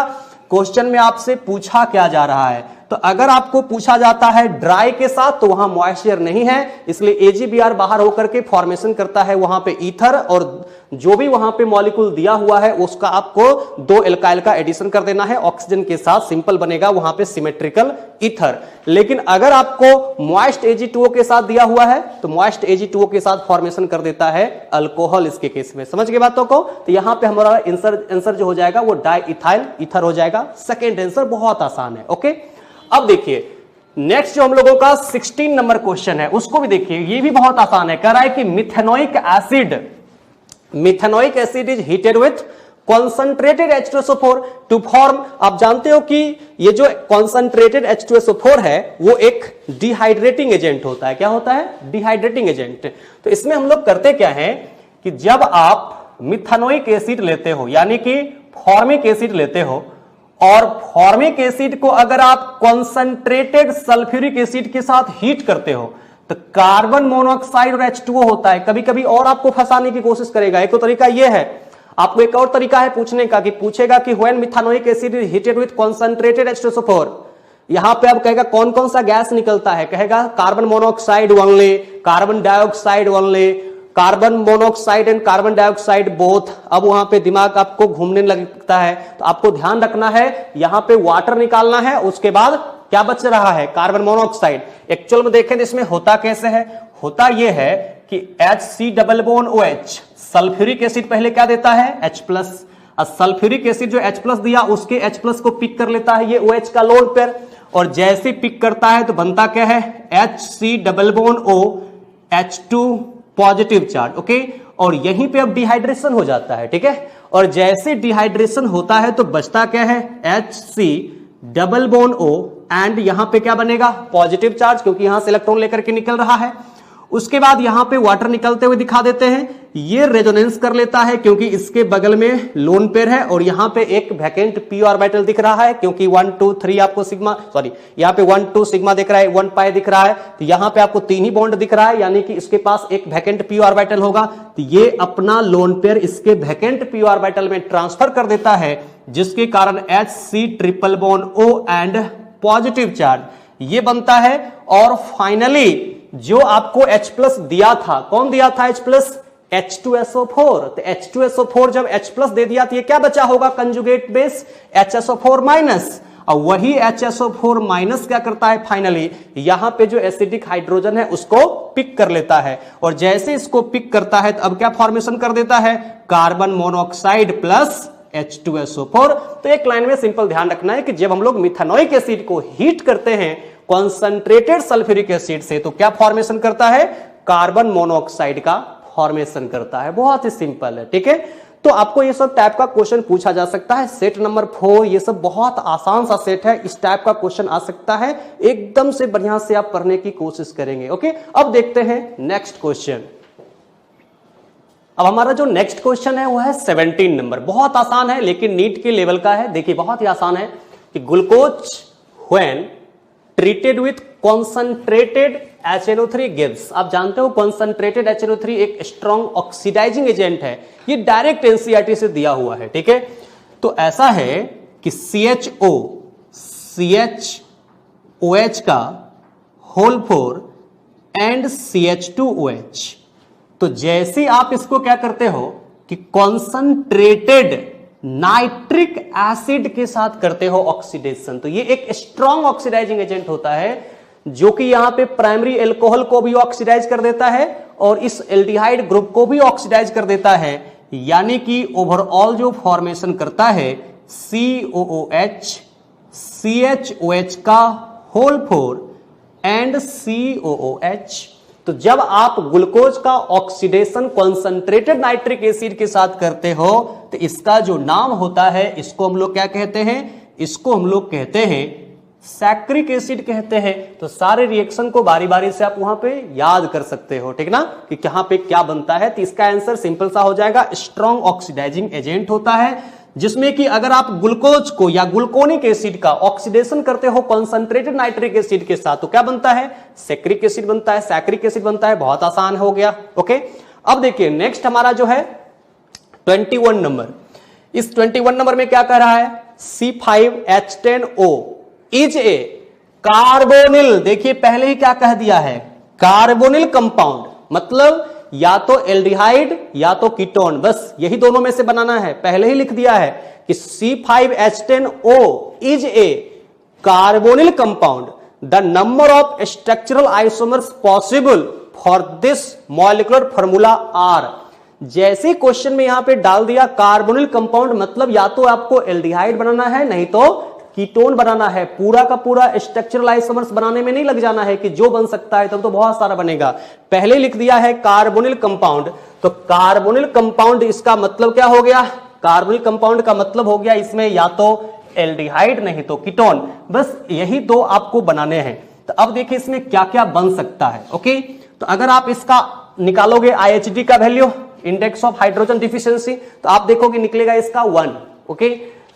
[SPEAKER 2] क्वेश्चन में आपसे पूछा क्या जा रहा है। तो अगर आपको पूछा जाता है ड्राई के साथ तो वहां मॉइस्चर नहीं है, इसलिए AgBr बाहर होकर के फॉर्मेशन करता है वहां पे ईथर, और जो भी वहां पे मॉलिक्यूल दिया हुआ है उसका आपको दो एल्काइल का एडिशन कर देना है ऑक्सीजन के साथ, सिंपल बनेगा वहां पे सिमेट्रिकल ईथर। लेकिन अगर आपको मॉइस्ट Ag2O के साथ दिया हुआ है तो मॉइस्ट Ag2O के साथ फॉर्मेशन कर देता है अल्कोहल इसके केस में। समझ गए बातों को? तो यहां पे हमारा आंसर जो हो जाएगा वो डाई इथाइल ईथर हो जाएगा। सेकेंड आंसर बहुत आसान है। ओके, अब देखिए नेक्स्ट जो हम लोगों का 16 नंबर क्वेश्चन है उसको भी देखिए, ये भी बहुत आसान है। कह रहा है कि methanoic acid is heated with concentrated H2SO4 to form. आप जानते हो कि ये जो कॉन्सेंट्रेटेड H2SO4 है वो एक डिहाइड्रेटिंग एजेंट होता है। क्या होता है? Dehydrating agent. तो इसमें हम लोग करते क्या है कि जब आप मिथेनोइक एसिड लेते हो यानी कि फॉर्मिक एसिड लेते हो और फॉर्मिक एसिड को अगर आप कॉन्सेंट्रेटेड सल्फ्यूरिक एसिड के साथ हीट करते हो तो कार्बन मोनोऑक्साइड और H2O होता है। कभी कभी और आपको फंसाने की कोशिश करेगा। एक तो तरीका यह है, आपको एक और तरीका है पूछने का कि पूछेगा कि when methanoic acid is heated with concentrated H2SO4, यहां पे अब कहेगा कौन कौन सा गैस निकलता है, कहेगा carbon monoxide only, carbon dioxide only, carbon monoxide and carbon dioxide both. अब वहां पे दिमाग आपको घूमने लगता है, तो आपको ध्यान रखना है यहां पे वाटर निकालना है, उसके बाद क्या बच रहा है? Carbon monoxide. एक्चुअल में देखें तो इसमें होता कैसे है? होता यह है कि HC≡OH, सल्फ्यूरिक एसिड पहले क्या देता है? H+। सल्फ्यूरिक एसिड जो H+ दिया उसके H+ को पिक कर लेता है ये OH का लोड पर, और जैसे पिक करता है तो बनता क्या है? HC≡OH2 positive charge. ओके, और यहीं पे अब डिहाइड्रेशन हो जाता है। ठीक है, और जैसे डिहाइड्रेशन होता है तो बचता क्या है? HC≡O एंड यहां पे क्या बनेगा? पॉजिटिव चार्ज, क्योंकि यहां से इलेक्ट्रॉन लेकर के निकल रहा है। उसके बाद यहां पे वाटर निकलते हुए दिखा देते हैं, ये रेजोनेंस कर लेता है क्योंकि इसके बगल में लोन पेयर है और यहां पे एक वैकेंट p ऑर्बिटल दिख रहा है क्योंकि 1 2 3 आपको सिग्मा, सॉरी यहां पे 1 2 सिग्मा दिख रहा है, 1 पाई दिख रहा है, तो यहां पे आपको 3 ही बॉन्ड दिख रहा है, यानी कि इसके पास एक वैकेंट p ऑर्बिटल होगा, तो ये अपना लोन पेयर इसके वैकेंट p ऑर्बिटल में ट्रांसफर कर देता है, जिसके कारण HC triple bond O and positive charge ये बनता है। और फाइनली जो आपको H प्लस दिया था, कौन दिया था H प्लस? H2SO4। तो H2SO4 जब H प्लस दे दिया तो ये क्या बचा होगा? कंजुगेट बेस HSO4 माइनस, और वही HSO4 माइनस क्या करता है? फाइनली यहां पे जो एसिडिक हाइड्रोजन है उसको पिक कर लेता है, और जैसे इसको पिक करता है तो अब क्या फॉर्मेशन कर देता है? Carbon monoxide plus H2SO4। तो एक लाइन में सिंपल ध्यान रखना है कि जब हम लोग मिथेनोइक एसिड को हीट करते हैं कॉन्सेंट्रेटेड सल्फ्यूरिक एसिड से, तो क्या फॉर्मेशन करता है? कार्बन मोनोऑक्साइड का फॉर्मेशन करता है। बहुत ही सिंपल है, ठीक है। तो आपको ये सब टाइप का क्वेश्चन पूछा जा सकता है। सेट नंबर 4 ये सब बहुत आसान सा सेट है, इस टाइप का क्वेश्चन आ सकता है, एकदम से बढ़िया से आप पढ़ने की कोशिश करेंगे। ओके, अब देखते हैं नेक्स्ट क्वेश्चन। अब हमारा जो नेक्स्ट क्वेश्चन है वो है 17 नंबर। बहुत आसान है लेकिन नीट के लेवल का है। देखिए बहुत ही आसान है कि glucose when treated with concentrated HNO3 gives. आप जानते हो कॉन्सेंट्रेटेड HNO3 एक स्ट्रॉन्ग ऑक्सीडाइजिंग एजेंट है, ये डायरेक्ट एनसीईआरटी से दिया हुआ है, ठीक है। तो ऐसा है कि CHO CHOH का होल 4 एंड CH2OH। तो जैसे आप इसको क्या करते हो कि कॉन्सेंट्रेटेड नाइट्रिक एसिड के साथ करते हो ऑक्सीडेशन, तो ये एक स्ट्रॉन्ग ऑक्सीडाइजिंग एजेंट होता है जो कि यहां पे प्राइमरी एल्कोहल को भी ऑक्सीडाइज कर देता है और इस एल्डिहाइड ग्रुप को भी ऑक्सीडाइज कर देता है, यानी कि ओवरऑल जो फॉर्मेशन करता है COOH CHOH का होल 4 एंड COOH। तो जब आप ग्लूकोज का ऑक्सीडेशन कॉन्सेंट्रेटेड नाइट्रिक एसिड के साथ करते हो तो इसका जो नाम होता है, इसको हम लोग क्या कहते हैं? इसको हम लोग कहते हैं सैक्रिक एसिड कहते हैं। तो सारे रिएक्शन को बारी बारी से आप वहां पे याद कर सकते हो, ठीक ना, कि कहां पे क्या बनता है। तो इसका आंसर सिंपल सा हो जाएगा, स्ट्रॉन्ग ऑक्सीडाइजिंग एजेंट होता है, जिसमें कि अगर आप ग्लूकोज को या ग्लूकोनिक एसिड का ऑक्सीडेशन करते हो कॉन्सेंट्रेटेड नाइट्रिक एसिड के साथ तो क्या बनता है? सैक्रिक एसिड बनता है, सैक्रिक एसिड बनता है। बहुत आसान हो गया। ओके, अब देखिए नेक्स्ट हमारा जो है 21 नंबर। इस 21 नंबर में क्या कह रहा है? C5H10O is a carbonyl. देखिए पहले ही क्या कह दिया है? कार्बोनिल कंपाउंड, मतलब या तो एल्डिहाइड या तो कीटोन, बस यही दोनों में से बनाना है। पहले ही लिख दिया है कि C5H10O is a carbonyl compound. The number of structural isomers possible for this molecular formula are. जैसे क्वेश्चन में यहां पे डाल दिया कार्बोनिल कंपाउंड, मतलब या तो आपको एल्डिहाइड बनाना है नहीं तो कीटोन बनाना है। पूरा का पूरा स्ट्रक्चरल आइसोमर्स बनाने में नहीं लग जाना है कि जो बन सकता है तब तो बहुत सारा बनेगा। पहले लिख दिया है कार्बोनिल कंपाउंड, तो कार्बोनिल कंपाउंड इसका मतलब क्या हो गया? कार्बोनिल कंपाउंड का मतलब हो गया इसमें या तो एल्डिहाइड नहीं तो कीटोन, बस यही दो आपको बनाने हैं। तो अब देखिए इसमें क्या क्या बन सकता है। ओके, तो अगर आप इसका निकालोगे IHD का value, index of hydrogen deficiency, तो आप देखोगे निकलेगा इसका 1। ओके,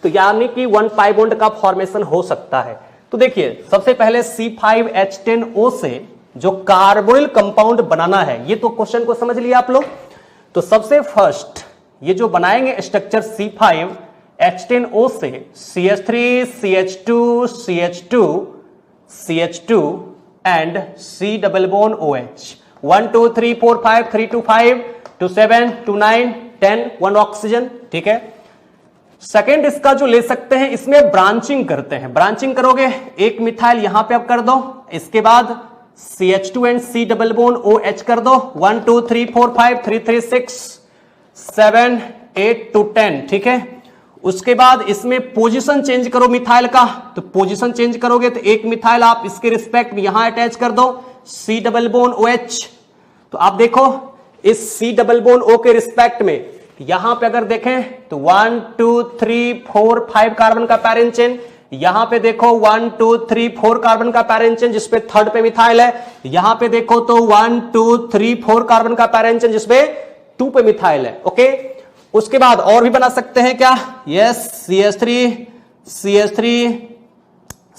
[SPEAKER 2] तो यानी कि 1 पाई बॉन्ड का फॉर्मेशन हो सकता है। तो देखिए सबसे पहले C5H10O से जो कार्बोनिल कंपाउंड बनाना है, ये तो क्वेश्चन को समझ लिया आप लोग। तो सबसे फर्स्ट ये जो बनाएंगे स्ट्रक्चर C5H10O से CH3 CH2 CH2 CH2 and C double bond OH 1 2 3 4 5 3 2 5 2 7 2 9 10 1 oxygen, ठीक है। सेकेंड इसका जो ले सकते हैं, इसमें ब्रांचिंग करते हैं। ब्रांचिंग करोगे एक मिथाइल यहां पे आप कर दो, इसके बाद CH2 and C double bond OH कर दो 1 2 3 4 5 3 3 6 7 8 to 10, ठीक है। उसके बाद इसमें पोजीशन चेंज करो मिथाइल का, तो पोजीशन चेंज करोगे तो एक मिथाइल आप इसके रिस्पेक्ट में यहां अटैच कर दो C डबल बॉन्ड OH। तो आप देखो इस C डबल बॉन्ड O के रिस्पेक्ट में यहां पे अगर देखें तो 1 2 3 4 5 कार्बन का पैरेंट चेन, यहां पे देखो 1 2 3 4 कार्बन का पैरेंट चेन जिसपे थर्ड पे मिथाइल है, यहां पे देखो तो 1 2 3 4 कार्बन का पैरेंट चेन जिसपे 2 पे मिथाइल है। ओके, उसके बाद और भी बना सकते हैं क्या? यस, CH3 CH3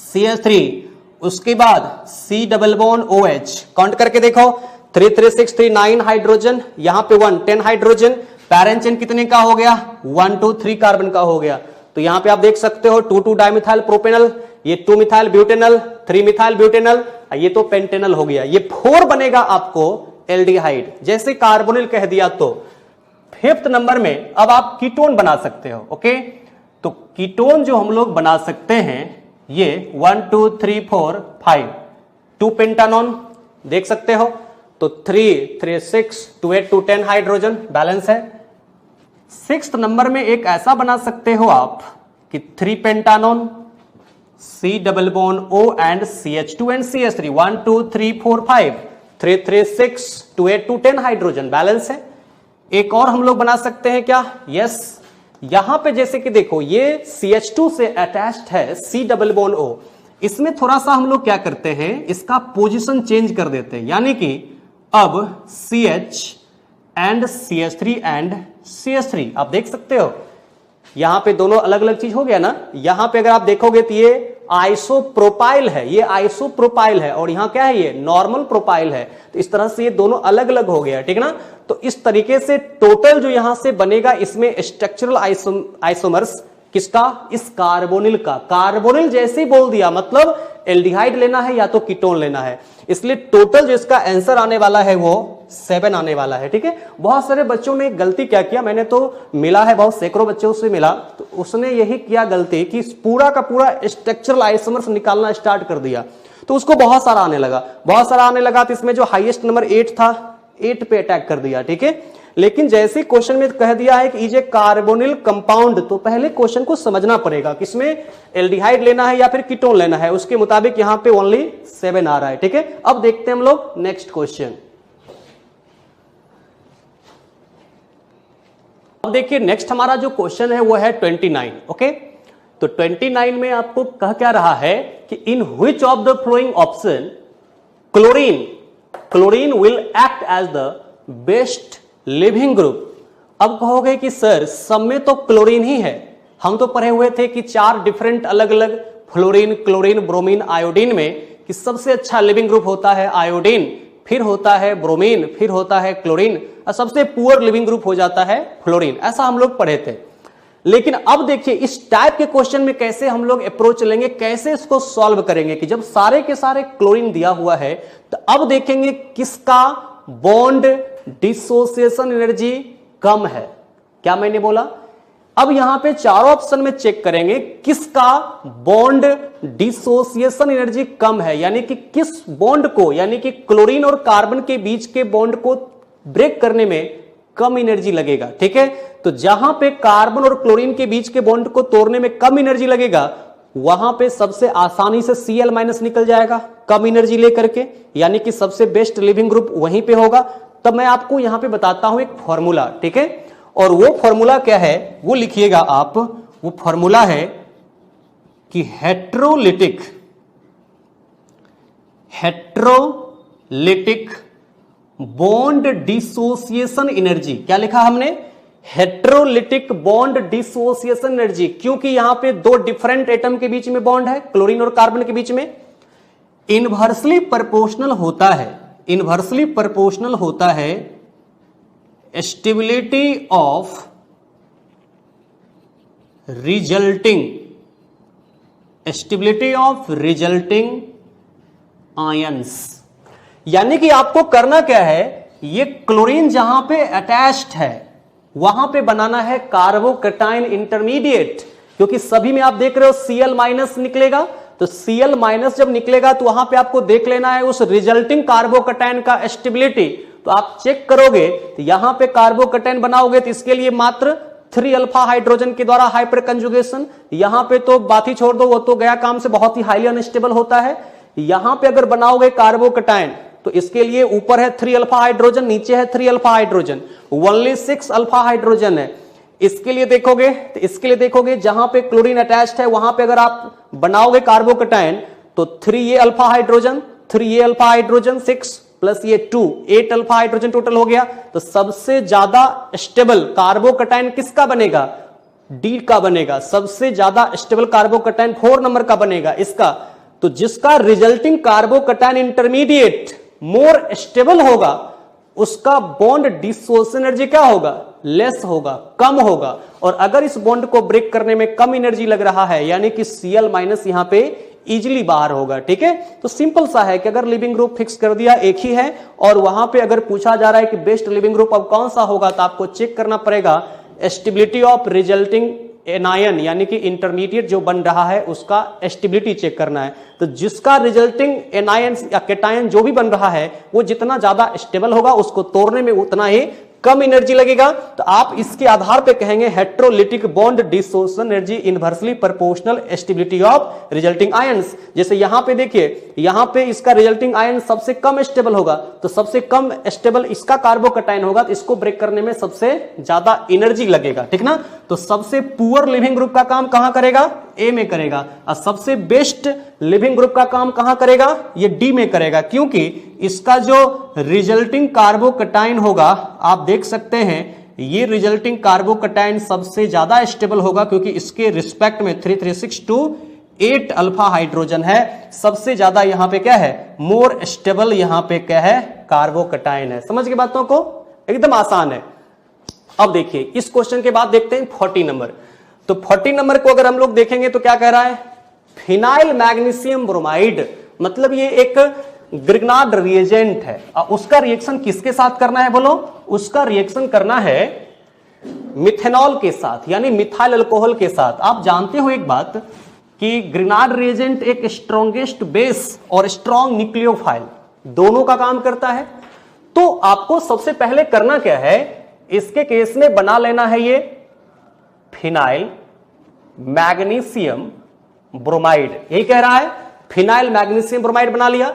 [SPEAKER 2] CH3, उसके बाद C double bond OH, count करके देखो 3 3 6 3 9 हाइड्रोजन, यहां पे 1 10 हाइड्रोजन, पैरेंट चेन कितने का हो गया? 1 2 3 कार्बन का हो गया। तो यहां पे आप देख सकते हो 2 2 डाइमिथाइल प्रोपेनल, ये 2 मिथाइल ब्यूटेनल, 3 मिथाइल ब्यूटेनल, ये तो पेंटेनल हो गया। ये 4 बनेगा आपको एल्डिहाइड। जैसे कार्बोनिल कह दिया तो 5th नंबर में अब आप कीटोन बना सकते हो। ओके, तो कीटोन जो हम लोग बना सकते हैं ये 1 2 3 4 5 2 पेंटानॉन देख सकते हो, तो 3 3 6 2 8 2 10 हाइड्रोजन बैलेंस है। 6th नंबर में एक ऐसा बना सकते हो आप कि 3 पेंटानॉन, C double bond O and CH2 and CH3, 1 2 3 4 5 3 3 6 2 8 2 10 hydrogen balance है। एक और हम लोग बना सकते हैं क्या? यस, यहां पे जैसे कि देखो ये CH2 से अटैच्ड है C डबल बॉन्ड O, इसमें थोड़ा सा हम लोग क्या करते हैं, इसका पोजीशन चेंज कर देते हैं, यानी कि अब CH and CH3 and CH3 आप देख सकते हो यहां पे दोनों अलग अलग चीज हो गया ना। यहां पे अगर आप देखोगे तो ये आइसोप्रोपाइल है, ये आइसोप्रोपाइल है, और यहां क्या है, ये नॉर्मल प्रोपाइल है। तो इस तरह से ये दोनों अलग अलग हो गया, ठीक ना। तो इस तरीके से टोटल जो यहां से बनेगा इसमें स्ट्रक्चरल आइसोमर्स किसका? इस कार्बोनिल का। कार्बोनिल जैसे ही बोल दिया मतलब एल्डिहाइड लेना है या तो कीटोन लेना है, इसलिए टोटल जो इसका आंसर आने वाला है वो 7 आने वाला है। ठीक है, बहुत सारे बच्चों ने गलती क्या किया, मैंने तो मिला है बहुत सैकड़ों बच्चों से मिला, तो उसने यही किया गलती कि पूरा का पूरा स्ट्रक्चरल आइसोमर्स निकालना स्टार्ट कर दिया, तो उसको बहुत सारा आने लगा, तो इसमें जो हाईएस्ट नंबर 8 था 8 पे अटैक कर दिया। ठीक है, लेकिन जैसे क्वेश्चन में कह दिया है कि इज ए कार्बोनिल कंपाउंड, तो पहले क्वेश्चन को समझना पड़ेगा किसमें एल्डिहाइड लेना है या फिर कीटोन लेना है, उसके मुताबिक यहां पे ओनली 7 आ रहा है। ठीक है, अब देखते हैं हम लोग नेक्स्ट क्वेश्चन। अब देखिए नेक्स्ट हमारा जो क्वेश्चन है वो है 29। ओके, तो 29 में आपको कह क्या रहा है कि in which of the following option chlorine will act as the best leaving group. अब कहोगे कि सर सब में तो क्लोरीन ही है, हम तो पढ़े हुए थे कि 4 डिफरेंट अलग अलग फ्लोरीन, क्लोरीन, ब्रोमीन, आयोडीन में कि सबसे अच्छा लिविंग ग्रुप होता है आयोडीन, फिर होता है ब्रोमीन, फिर होता है क्लोरीन, और सबसे पुअर लिविंग ग्रुप हो जाता है फ्लोरीन। ऐसा हम लोग पढ़े थे। लेकिन अब देखिए इस टाइप के क्वेश्चन में कैसे हम लोग अप्रोच लेंगे, कैसे इसको सॉल्व करेंगे कि जब सारे के सारे क्लोरीन दिया हुआ है, तो अब देखेंगे किसका बॉन्ड डिसोसिएशन एनर्जी कम है। क्या मैंने बोला? अब यहां पे चारों ऑप्शन में चेक करेंगे किसका बॉन्ड डिसोसिएशन एनर्जी कम है, यानी कि किस बॉन्ड को, यानी कि क्लोरीन और कार्बन के बीच के बॉन्ड को ब्रेक करने में कम एनर्जी लगेगा। ठीक है, तो जहां पे कार्बन और क्लोरीन के बीच के बॉन्ड को तोड़ने में कम एनर्जी लगेगा, वहां पे सबसे आसानी से Cl- निकल जाएगा कम एनर्जी लेकर के, यानी कि सबसे बेस्ट लिविंग ग्रुप वहीं पे होगा। तब मैं आपको यहां पे बताता हूं एक फॉर्मूला। ठीक है, और वो फॉर्मूला क्या है वो लिखिएगा आप। वो फॉर्मूला है कि हेट्रोलिटिक बॉन्ड डिसोसिएशन एनर्जी। क्या लिखा हमने? हेट्रोलिटिक बॉन्ड डिसोसिएशन एनर्जी, क्योंकि यहां पे 2 डिफरेंट एटम के बीच में बॉन्ड है, क्लोरीन और कार्बन के बीच में। इनवर्सली प्रोपोर्शनल होता है स्टेबिलिटी ऑफ रिजल्टिंग आयंस। यानी कि आपको करना क्या है, ये क्लोरीन जहां पे अटैच्ड है वहां पे बनाना है कार्बोकैटायन इंटरमीडिएट, क्योंकि सभी में आप देख रहे हो Cl- निकलेगा, तो Cl- जब निकलेगा तो वहां पे आपको देख लेना है उस रिजल्टिंग कार्बोकैटायन का स्टेबिलिटी। तो आप चेक करोगे तो यहां पे कार्बोकैटायन बनाओगे तो इसके लिए मात्र 3 अल्फा हाइड्रोजन के द्वारा हाइपर कंजुगेशन, यहां पे तो बात ही छोड़ दो, वो तो गया काम से, बहुत ही हाईली अनस्टेबल होता है। यहां पे अगर बनाओगे कार्बोकैटायन तो इसके लिए ऊपर है 3 अल्फा हाइड्रोजन, नीचे है 3 alpha hydrogen, only 6 alpha hydrogen है। इसके लिए देखोगे तो इसके लिए देखोगे जहां पे क्लोरीन अटैच्ड है वहां पे अगर आप बनाओगे कार्बोकैटायन तो 3 alpha hydrogen 3 alpha hydrogen 6 plus ये 2 8 अल्फा हाइड्रोजन टोटल हो गया। तो सबसे ज्यादा स्टेबल कार्बोकैटायन किसका बनेगा? डी का बनेगा। सबसे ज्यादा स्टेबल कार्बोकैटायन 4 नंबर का बनेगा इसका। तो जिसका resulting carbocation intermediate more stable होगा उसका बॉन्ड डिसोसिएशन एनर्जी क्या होगा? लेस होगा, कम होगा। और अगर इस बॉन्ड को ब्रेक करने में कम एनर्जी लग रहा है यानी कि Cl माइनस यहां पे इजीली बाहर होगा। ठीक है, तो सिंपल सा है कि अगर लिविंग ग्रुप फिक्स कर दिया एक ही है और वहां पे अगर पूछा जा रहा है कि बेस्ट लिविंग ग्रुप अब कौन सा होगा तो आपको चेक करना पड़ेगा स्टेबिलिटी ऑफ रिजल्टिंग एनायन यानी कि इंटरमीडिएट जो बन रहा है उसका स्टेबिलिटी चेक करना है। तो जिसका रिजल्टिंग एनायन या कैटायन जो भी बन रहा है वो जितना ज्यादा स्टेबल होगा उसको तोड़ने में उतना ही कम एनर्जी लगेगा। तो आप इसके आधार पे कहेंगे heterolytic bond dissociation energy inversely proportional stability of resulting ions. जैसे यहां पे देखिए यहां पे इसका रिजल्टिंग आयन सबसे कम स्टेबल होगा तो सबसे कम स्टेबल इसका कार्बोकैटायन होगा तो इसको ब्रेक करने में सबसे ज्यादा एनर्जी लगेगा। ठीक ना, तो सबसे पुअर लिविंग ग्रुप का काम कहां करेगा? ए में करेगा। और सबसे बेस्ट लिविंग ग्रुप का काम कहां करेगा? ये डी में करेगा, क्योंकि इसका जो रिजल्टिंग कार्बोकैटायन होगा आप देख सकते हैं ये रिजल्टिंग कार्बोकैटायन सबसे ज्यादा स्टेबल होगा क्योंकि इसके रिस्पेक्ट में 3,3,6,2 8 अल्फा हाइड्रोजन है। सबसे ज्यादा यहां पे क्या है? मोर स्टेबल यहां पे क्या है? कार्बोकैटायन है। समझ के बातों को? एकदम आसान है। अब देखिए इस क्वेश्चन के बाद देखते हैं 40 नंबर। तो 40 नंबर को अगर हम लोग देखेंगे तो क्या कह रहा है? फिनाइल मैग्नीशियम ब्रोमाइड, मतलब ये एक ग्रिग्नार्ड रिएजेंट है। उसका रिएक्शन किसके साथ करना है बोलो? उसका रिएक्शन करना है मिथेनॉल के साथ यानी मिथाइल अल्कोहल के साथ। आप जानते हो एक बात कि ग्रिग्नार्ड रिएजेंट एक स्ट्रॉन्गेस्ट बेस और स्ट्रॉन्ग न्यूक्लियोफाइल दोनों का काम करता है। तो आपको सबसे पहले करना क्या है? इसके केस में बना लेना है ये फिनाइल मैग्नीशियम ब्रोमाइड। यही कह रहा है, फिनाइल मैग्नीशियम ब्रोमाइड बना लिया।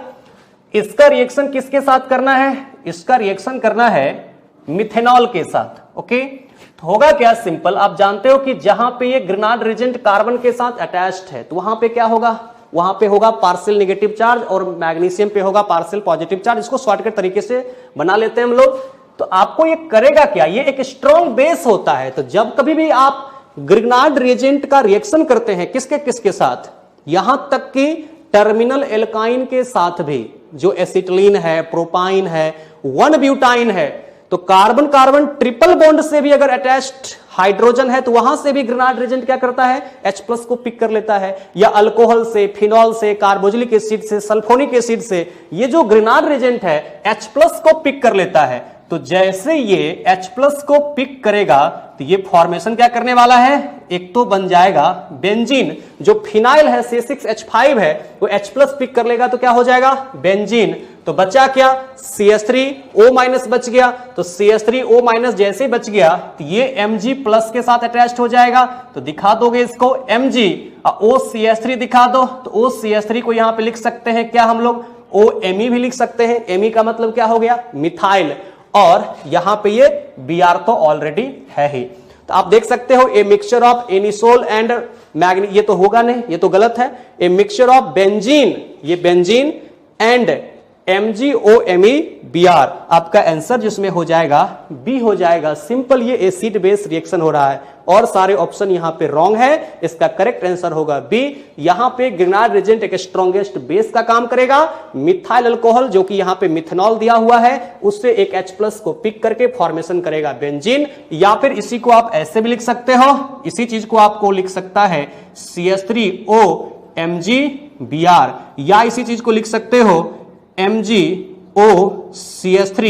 [SPEAKER 2] इसका रिएक्शन किसके साथ करना है? इसका रिएक्शन करना है मिथेनॉल के साथ। ओके, तो होगा क्या? सिंपल, आप जानते हो कि जहां पे ये ग्रिग्नार्ड रिएजेंट कार्बन के साथ अटैच्ड है तो वहां पे क्या होगा? वहां पे होगा पार्शियल नेगेटिव चार्ज और मैग्नीशियम पे होगा पार्शियल पॉजिटिव चार्ज। इसको शॉर्टकट तरीके से बना लेते हैं हम लोग। तो आपको ये करेगा क्या? ये एक स्ट्रॉन्ग बेस होता है। तो जब कभी भी आप ग्रिग्नार्ड रिएजेंट का रिएक्शन करते हैं किसके किसके साथ? यहां तक कि टर्मिनल एल्काइन के साथ भी, जो एसिटिलीन है, प्रोपाइन है, 1 ब्यूटाइन है, तो कार्बन कार्बन ट्रिपल बॉन्ड से भी अगर अटैच्ड हाइड्रोजन है तो वहां से भी ग्रिग्नार्ड रिएजेंट क्या करता है? H+ को पिक कर लेता है। या अल्कोहल से, फिनॉल से, कार्बोक्सिलिक एसिड से, सल्फोनिक एसिड से ये जो ग्रिग्नार्ड रिएजेंट है H+ को पिक कर लेता है। तो जैसे ये H+ को पिक करेगा तो ये फॉर्मेशन क्या करने वाला है? एक तो बन जाएगा बेंजीन। जो फिनाइल है C6H5 है वो H+ पिक कर लेगा तो क्या हो जाएगा? बेंजीन। तो बचा क्या? CH3O- बच गया। तो CH3O- जैसे बच गया तो ये Mg+ के साथ अटैच्ड हो जाएगा। तो दिखा दोगे इसको Mg और OCH3 दिखा दो। तो OCH3 को यहां पे लिख सकते हैं क्या हम लोग? OMe भी लिख सकते हैं। Me का मतलब क्या हो गया? मिथाइल। और यहां पे ये Br तो ऑलरेडी है ही। तो आप देख सकते हो a mixture of anisole and मैग्नी, ये तो होगा नहीं, ये तो गलत है। ए मिक्सचर ऑफ बेंजीन, ये बेंजीन एंड MgOMe Br, आपका आंसर जिसमें हो जाएगा बी हो जाएगा। सिंपल, ये एसिड बेस रिएक्शन हो रहा है और सारे ऑप्शन यहां पे रॉन्ग है। इसका करेक्ट आंसर होगा बी। यहां पे ग्रिग्नार्ड रिएजेंट एक स्ट्रॉन्गेस्ट बेस का काम करेगा। मिथाइल अल्कोहल जो कि यहां पे मिथेनॉल दिया हुआ है उससे एक H+ को पिक करके फॉर्मेशन करेगा बेंजीन। या फिर इसी को आप ऐसे भी लिख सकते हो, इसी चीज को आपको लिख सकता है CH3O MgBr, या इसी चीज को लिख सकते हो MgOCH3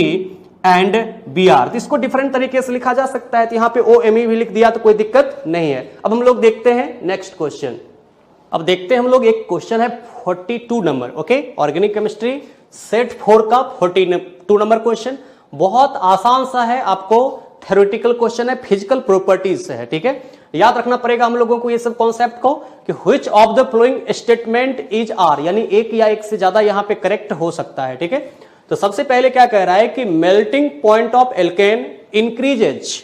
[SPEAKER 2] एंड Br। तो इसको डिफरेंट तरीके से लिखा जा सकता है। तो यहां पे OMe भी लिख दिया तो कोई दिक्कत नहीं है। अब हम लोग देखते हैं नेक्स्ट क्वेश्चन। अब देखते हैं हम लोग, एक क्वेश्चन है 42 number. Okay, organic chemistry set 4 का 42 नंबर क्वेश्चन। बहुत आसान सा है, आपको थ्योरेटिकल क्वेश्चन है, फिजिकल प्रॉपर्टीज से है। ठीक है, याद रखना पड़ेगा हम लोगों को ये सब कॉन्सेप्ट को कि which of the following statement is are, यानी एक या एक से ज्यादा यहां पे करेक्ट हो सकता है। ठीक है, तो सबसे पहले क्या कह रहा है कि melting point of alkene increases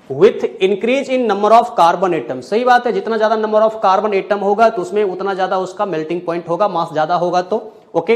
[SPEAKER 2] with increase in number of carbon atom. सही बात है, जितना ज्यादा नंबर ऑफ कार्बन एटम होगा तो उसमें उतना ज्यादा उसका मेल्टिंग पॉइंट होगा, मास ज्यादा होगा तो। Okay,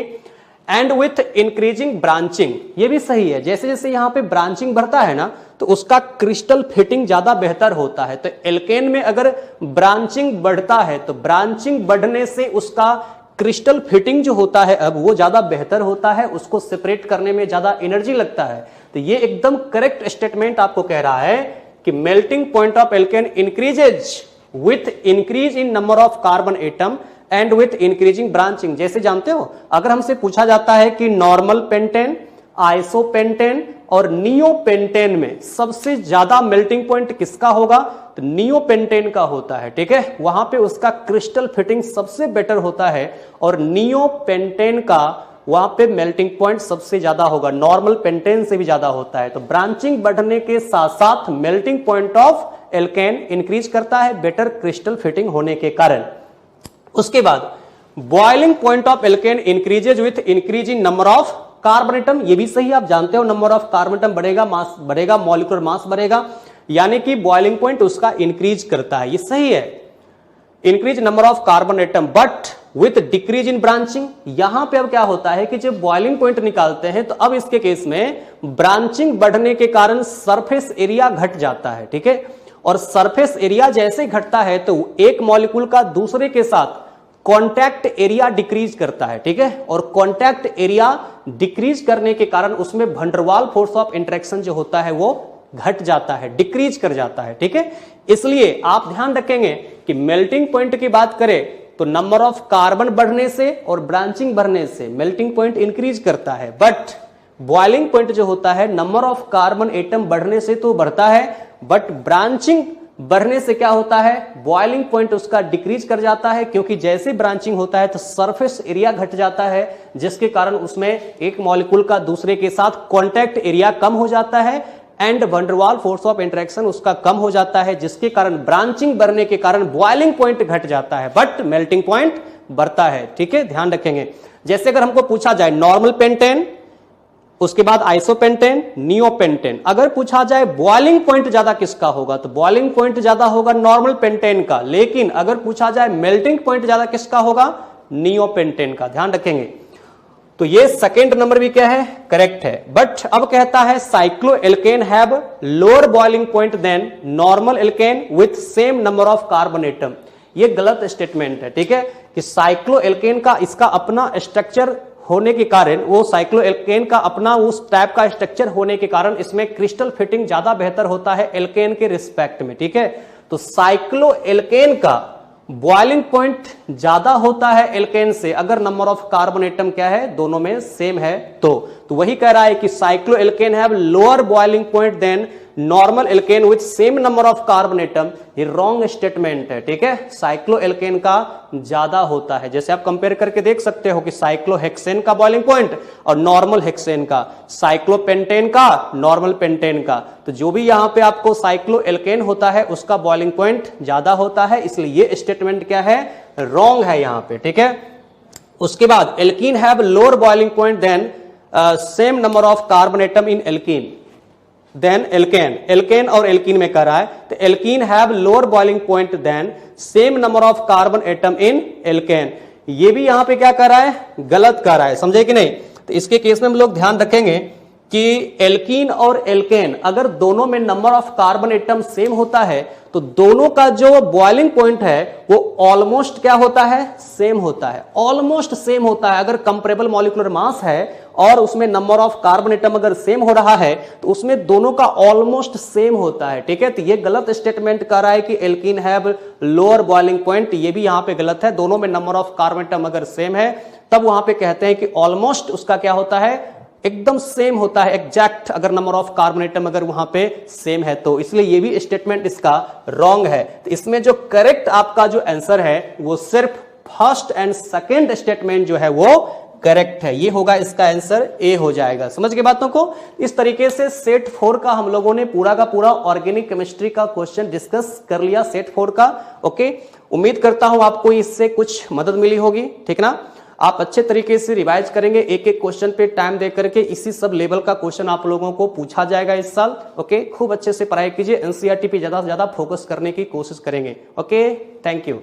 [SPEAKER 2] and with increasing branching, ये भी सही है, जैसे जैसे यहां पे ब्रांचिंग बढ़ता है ना तो उसका क्रिस्टल फिटिंग ज्यादा बेहतर होता है। तो एल्केन में अगर ब्रांचिंग बढ़ता है तो ब्रांचिंग बढ़ने से उसका क्रिस्टल फिटिंग जो होता है अब वो ज्यादा बेहतर होता है, उसको सेपरेट करने में ज्यादा एनर्जी लगता है। तो ये एकदम करेक्ट स्टेटमेंट आपको कह रहा है कि melting point of alkene increases with increase in number of carbon atom and with increasing branching. जैसे जानते हो अगर हमसे पूछा जाता है कि नॉर्मल पेंटेन, आइसोपेंटेन और नियोपेंटेन में सबसे ज्यादा मेल्टिंग पॉइंट किसका होगा, तो नियोपेंटेन का होता है। ठीक है, वहां पे उसका क्रिस्टल फिटिंग सबसे बेटर होता है और नियोपेंटेन का वहां पे मेल्टिंग पॉइंट सबसे ज्यादा होगा, नॉर्मल पेंटेन से भी ज्यादा होता है। तो ब्रांचिंग बढ़ने के साथ साथ melting point of alkene increase करता है बेटर क्रिस्टल फिटिंग होने के कारण। उसके बाद boiling point of alkene increases with increase in number of carbon atom. ये भी सही, आप जानते हो नंबर ऑफ कार्बन एटम बढ़ेगा, मास बढ़ेगा, मॉलिक्यूलर मास बढ़ेगा, यानी कि बॉइलिंग पॉइंट उसका इंक्रीज करता है, ये सही है। Increase number of carbon atom but with decrease in branching. यहां पे अब क्या होता है कि जब बॉइलिंग पॉइंट निकालते हैं तो अब इसके केस में ब्रांचिंग बढ़ने के कारण सरफेस एरिया घट जाता है। ठीक है, और सरफेस एरिया जैसे घटता है तो एक मॉलिक्यूल का दूसरे के साथ कॉन्टैक्ट एरिया डिक्रीज करता है। ठीक है, और कॉन्टैक्ट एरिया डिक्रीज करने के कारण उसमें वंडरवाल फोर्स ऑफ इंटरेक्शन जो होता है वो घट जाता है, डिक्रीज कर जाता है। ठीक है, इसलिए आप ध्यान रखेंगे कि मेल्टिंग पॉइंट की बात करें तो नंबर ऑफ कार्बन बढ़ने से और ब्रांचिंग बढ़ने से मेल्टिंग पॉइंट इंक्रीज करता है, बट बॉइलिंग पॉइंट जो होता है नंबर ऑफ कार्बन एटम बढ़ने से तो बढ़ता है, बट ब्रांचिंग बढ़ने से क्या होता है, बॉइलिंग पॉइंट उसका डिक्रीज कर जाता है, क्योंकि जैसे ब्रांचिंग होता है तो सरफेस एरिया घट जाता है, जिसके कारण उसमें एक मॉलिक्यूल का दूसरे के साथ कॉन्टैक्ट एरिया कम हो जाता है and van der Waals force of interaction उसका कम हो जाता है, जिसके कारण ब्रांचिंग बढ़ने के कारण बॉइलिंग पॉइंट घट जाता है बट मेल्टिंग पॉइंट बढ़ता है। ठीक है, ध्यान रखेंगे। जैसे अगर हमको पूछा जाए नॉर्मल पेंटेन, उसके बाद आइसोपेंटेन, नियोपेंटेन, अगर पूछा जाए बॉइलिंग पॉइंट ज्यादा किसका होगा तो बॉइलिंग पॉइंट ज्यादा होगा नॉर्मल पेंटेन का, लेकिन अगर पूछा जाए मेल्टिंग पॉइंट ज्यादा किसका होगा, नियोपेंटेन का। ध्यान रखेंगे। तो ये सेकेंड नंबर भी क्या है, करेक्ट है। बट अब कहता है cycloalkane have lower boiling point than normal alkane with same number of carbon atom. ये गलत स्टेटमेंट है। ठीक है, कि साइक्लो एल्केन का इसका अपना स्ट्रक्चर होने के कारण, वो साइक्लो एल्केन का अपना उस टाइप का स्ट्रक्चर होने के कारण इसमें क्रिस्टल फिटिंग ज्यादा बेहतर होता है एल्केन के रिस्पेक्ट में। ठीक है, तो साइक्लो एल्केन का बॉइलिंग पॉइंट ज्यादा होता है एल्केन से अगर नंबर ऑफ कार्बन एटम क्या है, दोनों में सेम है तो वही कह रहा है कि cycloalkane have lower boiling point than normal alkane with same number of carbon atom. ये रॉन्ग स्टेटमेंट है। ठीक है, साइक्लो एल्केन का ज्यादा होता है। जैसे आप कंपेयर करके देख सकते हो कि साइक्लो हेक्सेन का बॉइलिंग पॉइंट और नॉर्मल हेक्सेन का, साइक्लो पेंटेन का, नॉर्मल पेंटेन का, तो जो भी यहां पे आपको साइक्लो एल्केन होता है उसका बॉइलिंग पॉइंट ज्यादा होता है, इसलिए ये स्टेटमेंट क्या है, रॉन्ग है यहां पे। ठीक है, उसके बाद alkene have lower boiling point than same number of carbon atom in alkene than alkane. Alkane और एल्कीन में कह रहा है तो alkene have lower boiling point than same number of carbon atom in alkane. ये भी यहां पे क्या कर रहा है, गलत कर रहा है, समझे कि नहीं। तो इसके केस में हम लोग ध्यान रखेंगे कि एल्कीन और एल्केन अगर दोनों में number of carbon atom same होता है तो दोनों का जो बॉइलिंग पॉइंट है वो ऑलमोस्ट क्या होता है, सेम होता है, ऑलमोस्ट सेम होता है। अगर कंपेरेबल मॉलिक्यूलर मास है और उसमें नंबर ऑफ कार्बन एटम अगर सेम हो रहा है तो उसमें दोनों का ऑलमोस्ट सेम होता है। ठीक है, तो ये गलत स्टेटमेंट कर रहा है कि alkene have lower boiling point, ये भी यहां पे गलत है। दोनों में नंबर ऑफ कार्बन एटम अगर सेम है तब वहां पे कहते हैं कि ऑलमोस्ट उसका क्या होता है, एकदम सेम होता है, एग्जैक्ट अगर नंबर ऑफ कार्बन एटम अगर वहां पे सेम है तो, इसलिए ये भी स्टेटमेंट इसका रॉन्ग है। तो इसमें जो करेक्ट आपका जो आंसर है वो सिर्फ फर्स्ट एंड सेकेंड स्टेटमेंट जो है वो करेक्ट है, ये होगा इसका आंसर, ए हो जाएगा। समझ के बातों को। इस तरीके से सेट 4 का हम लोगों ने पूरा का पूरा ऑर्गेनिक केमिस्ट्री का क्वेश्चन डिस्कस कर लिया, सेट 4 का। ओके, उम्मीद करता हूं आपको इससे कुछ मदद मिली होगी। ठीक ना। आप अच्छे तरीके से रिवाइज करेंगे, एक एक क्वेश्चन पे टाइम दे करके इसी सब लेवल का क्वेश्चन आप लोगों को पूछा जाएगा इस साल। ओके, खूब अच्छे से पढ़ाई कीजिए, एनसीईआरटी पे ज्यादा से ज्यादा फोकस करने की कोशिश करेंगे। Okay, thank you.